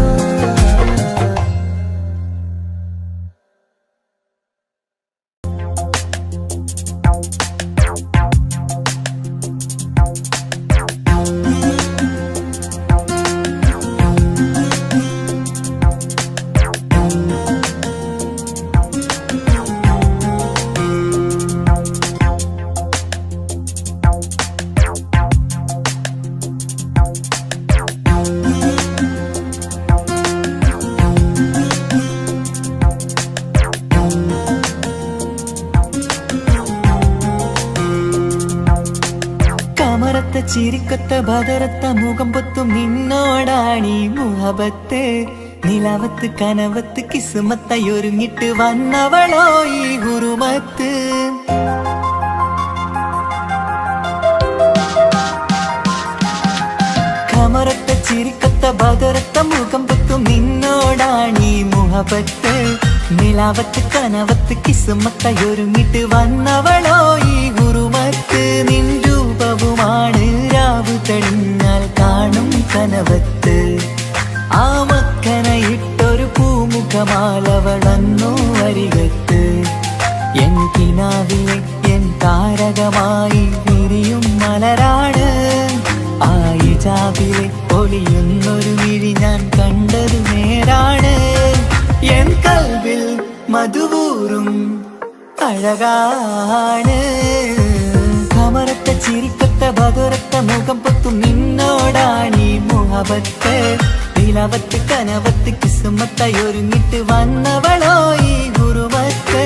S1: കമറത്ത ചിരിക്കത്ത ബദറത്ത മുഖം പൊത്തും നിന്നോടാണീ മുഹബത്ത് നിലവത്ത് കനവത്ത് കിസ്മത്തായി ഒരുങ്ങിട്ട് വന്നവളോ ഈ ഗുരുമത്ത്. കമറത്ത ചിരിക്കത്ത ബദറത്ത മുഖം പൊത്തും നിന്നോടാണീ മുഹബത്ത് നിലാവത്ത് കനവത്ത് കിസ്മത്തായി ഒരുങ്ങിട്ട് വന്നവളോ ഈ ഗുരുമത്ത്. നിൻ രൂപവുമാണ് രാവ് തെളിഞ്ഞാൽ കാണും കനവത്ത് ആ മക്കനയിട്ടൊരു പൂമുഖമാലവളന്നു അരികത്ത് എൻ കിനാവിലെ എൻ താരകമായി വിരിയും മലരാണ് ആ ഇജാബിലെ ഒളിയുന്നൊരു വിഴി ഞാൻ കണ്ടത് നേരാണ് എൻ കൽവിൽ മധുവൂറും അഴകാണ്. കമറത്ത ചിരിക്കത്ത ബദറത്ത മുഖം പൊത്തും നിന്നോടാണീ മുഹബത്ത് നിലവത്ത് കനവത്ത് കിസ്മത്തായി ഒരുങ്ങിട്ട് വന്നവളോ ഈ ഗുരുമത്ത്.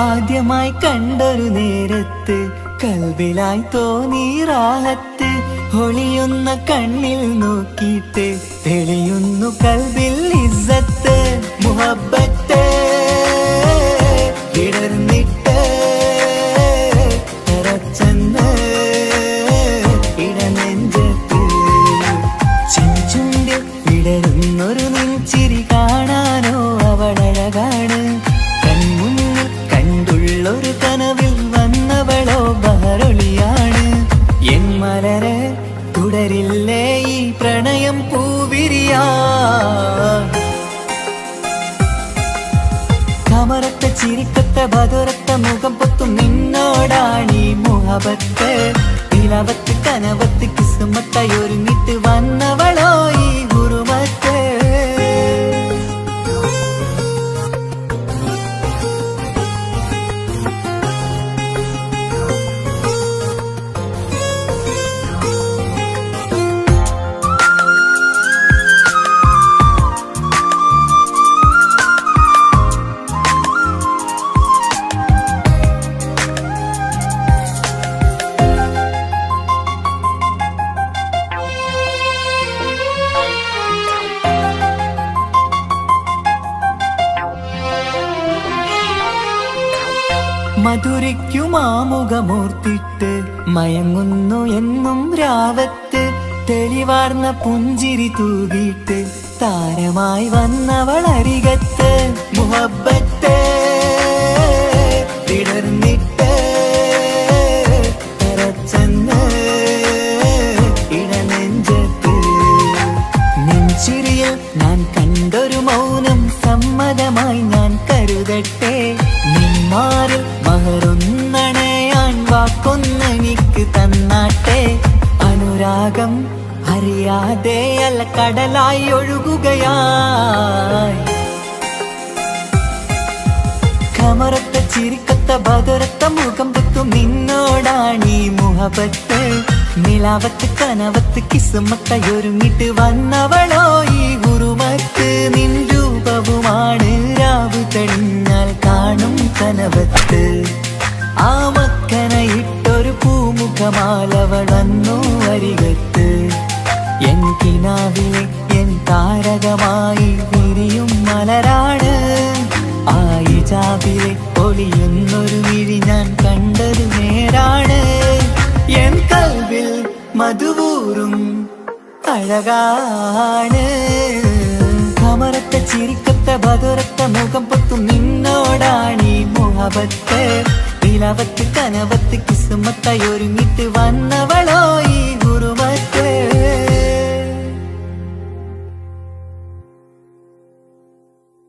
S1: ആദ്യമായി കണ്ടൊരു നേരത്ത് കൽബിലായി തോന്നി റാഹത്ത് ഒളിയുന്ന കണ്ണിൽ നോക്കിയിട്ട് തെളിയുന്നു കൽബിൽ ഇസ്സത്ത് മുഹബ്ബത്ത് വിടർന്നിട്ട് തറച്ചെന്ന് ഇടനെഞ്ചത്ത് ചെഞ്ചുണ്ട് വിടരുന്നൊരു നെഞ്ചിരി കാണാനോ അവളഴകാണ് കണ്ടുള്ളൊരു കനവിൽ വന്നവളോ ബഹറൊളിയാണ് എൻ മലരെ തുടരില്ലേ ഈ പ്രണയം പൂവിരിയാ. കമറത്ത ചിരിക്കത്ത ബദറത്ത മുഖം പൊത്തും നിന്നോടാണീ മുഹബത്ത് നിലവത്ത് കനവത്ത് കിസ്മത്തായി ഒരുങ്ങിട്ട് വന്നവളോ ഈ ഗുരുമത്ത്. മധുരയ്ക്കുമാമുഖമോർത്തിട്ട് മയങ്ങുന്നു എന്നും രാവത്ത് തെളിവാർന്ന പുഞ്ചിരി തൂകിയിട്ട് താരമായി വന്നവൾ അരികത്ത് മുഹബ്ബത്ത് കടലായി ഒഴുകുകയായി. കമറത്ത ചിരിക്കത്ത ബദറത്ത മുഖം പുത്തും നിന്നോടാണീ മുഹബത്ത്. നിലാവത്ത് കനവത്ത് കിസ്മത്തായൊരുങ്ങിട്ട് വന്നവളോ ഈ ഗുരുമത്ത്. നിൻ രൂപവുമാണ് രാവ് തെളിഞ്ഞാൽ കാണും കനവത്ത്. ആ മക്കനയിട്ടൊരു പൂമുഖമാലവൾ വന്നു അരികത്ത്. എൻ കിനാവിലെ എൻ താരകമായി വിരിയും മലരാണ്. ആ ഇജാബിലെ ഒളിയുന്നൊരു വിഴി ഞാൻ കണ്ടത് നേരാണ്. എൻ കൽവിൽ മധുവൂറും അഴകാണ്. കമറത്ത ചിരിക്കത്ത ബദറത്ത മുഖം പൊത്തും നിന്നോടാണീ മുഹബത്ത്. നിലവത്ത് കനവത്ത് കിസ്മത്തായൊരുങ്ങിട്ട് വന്ന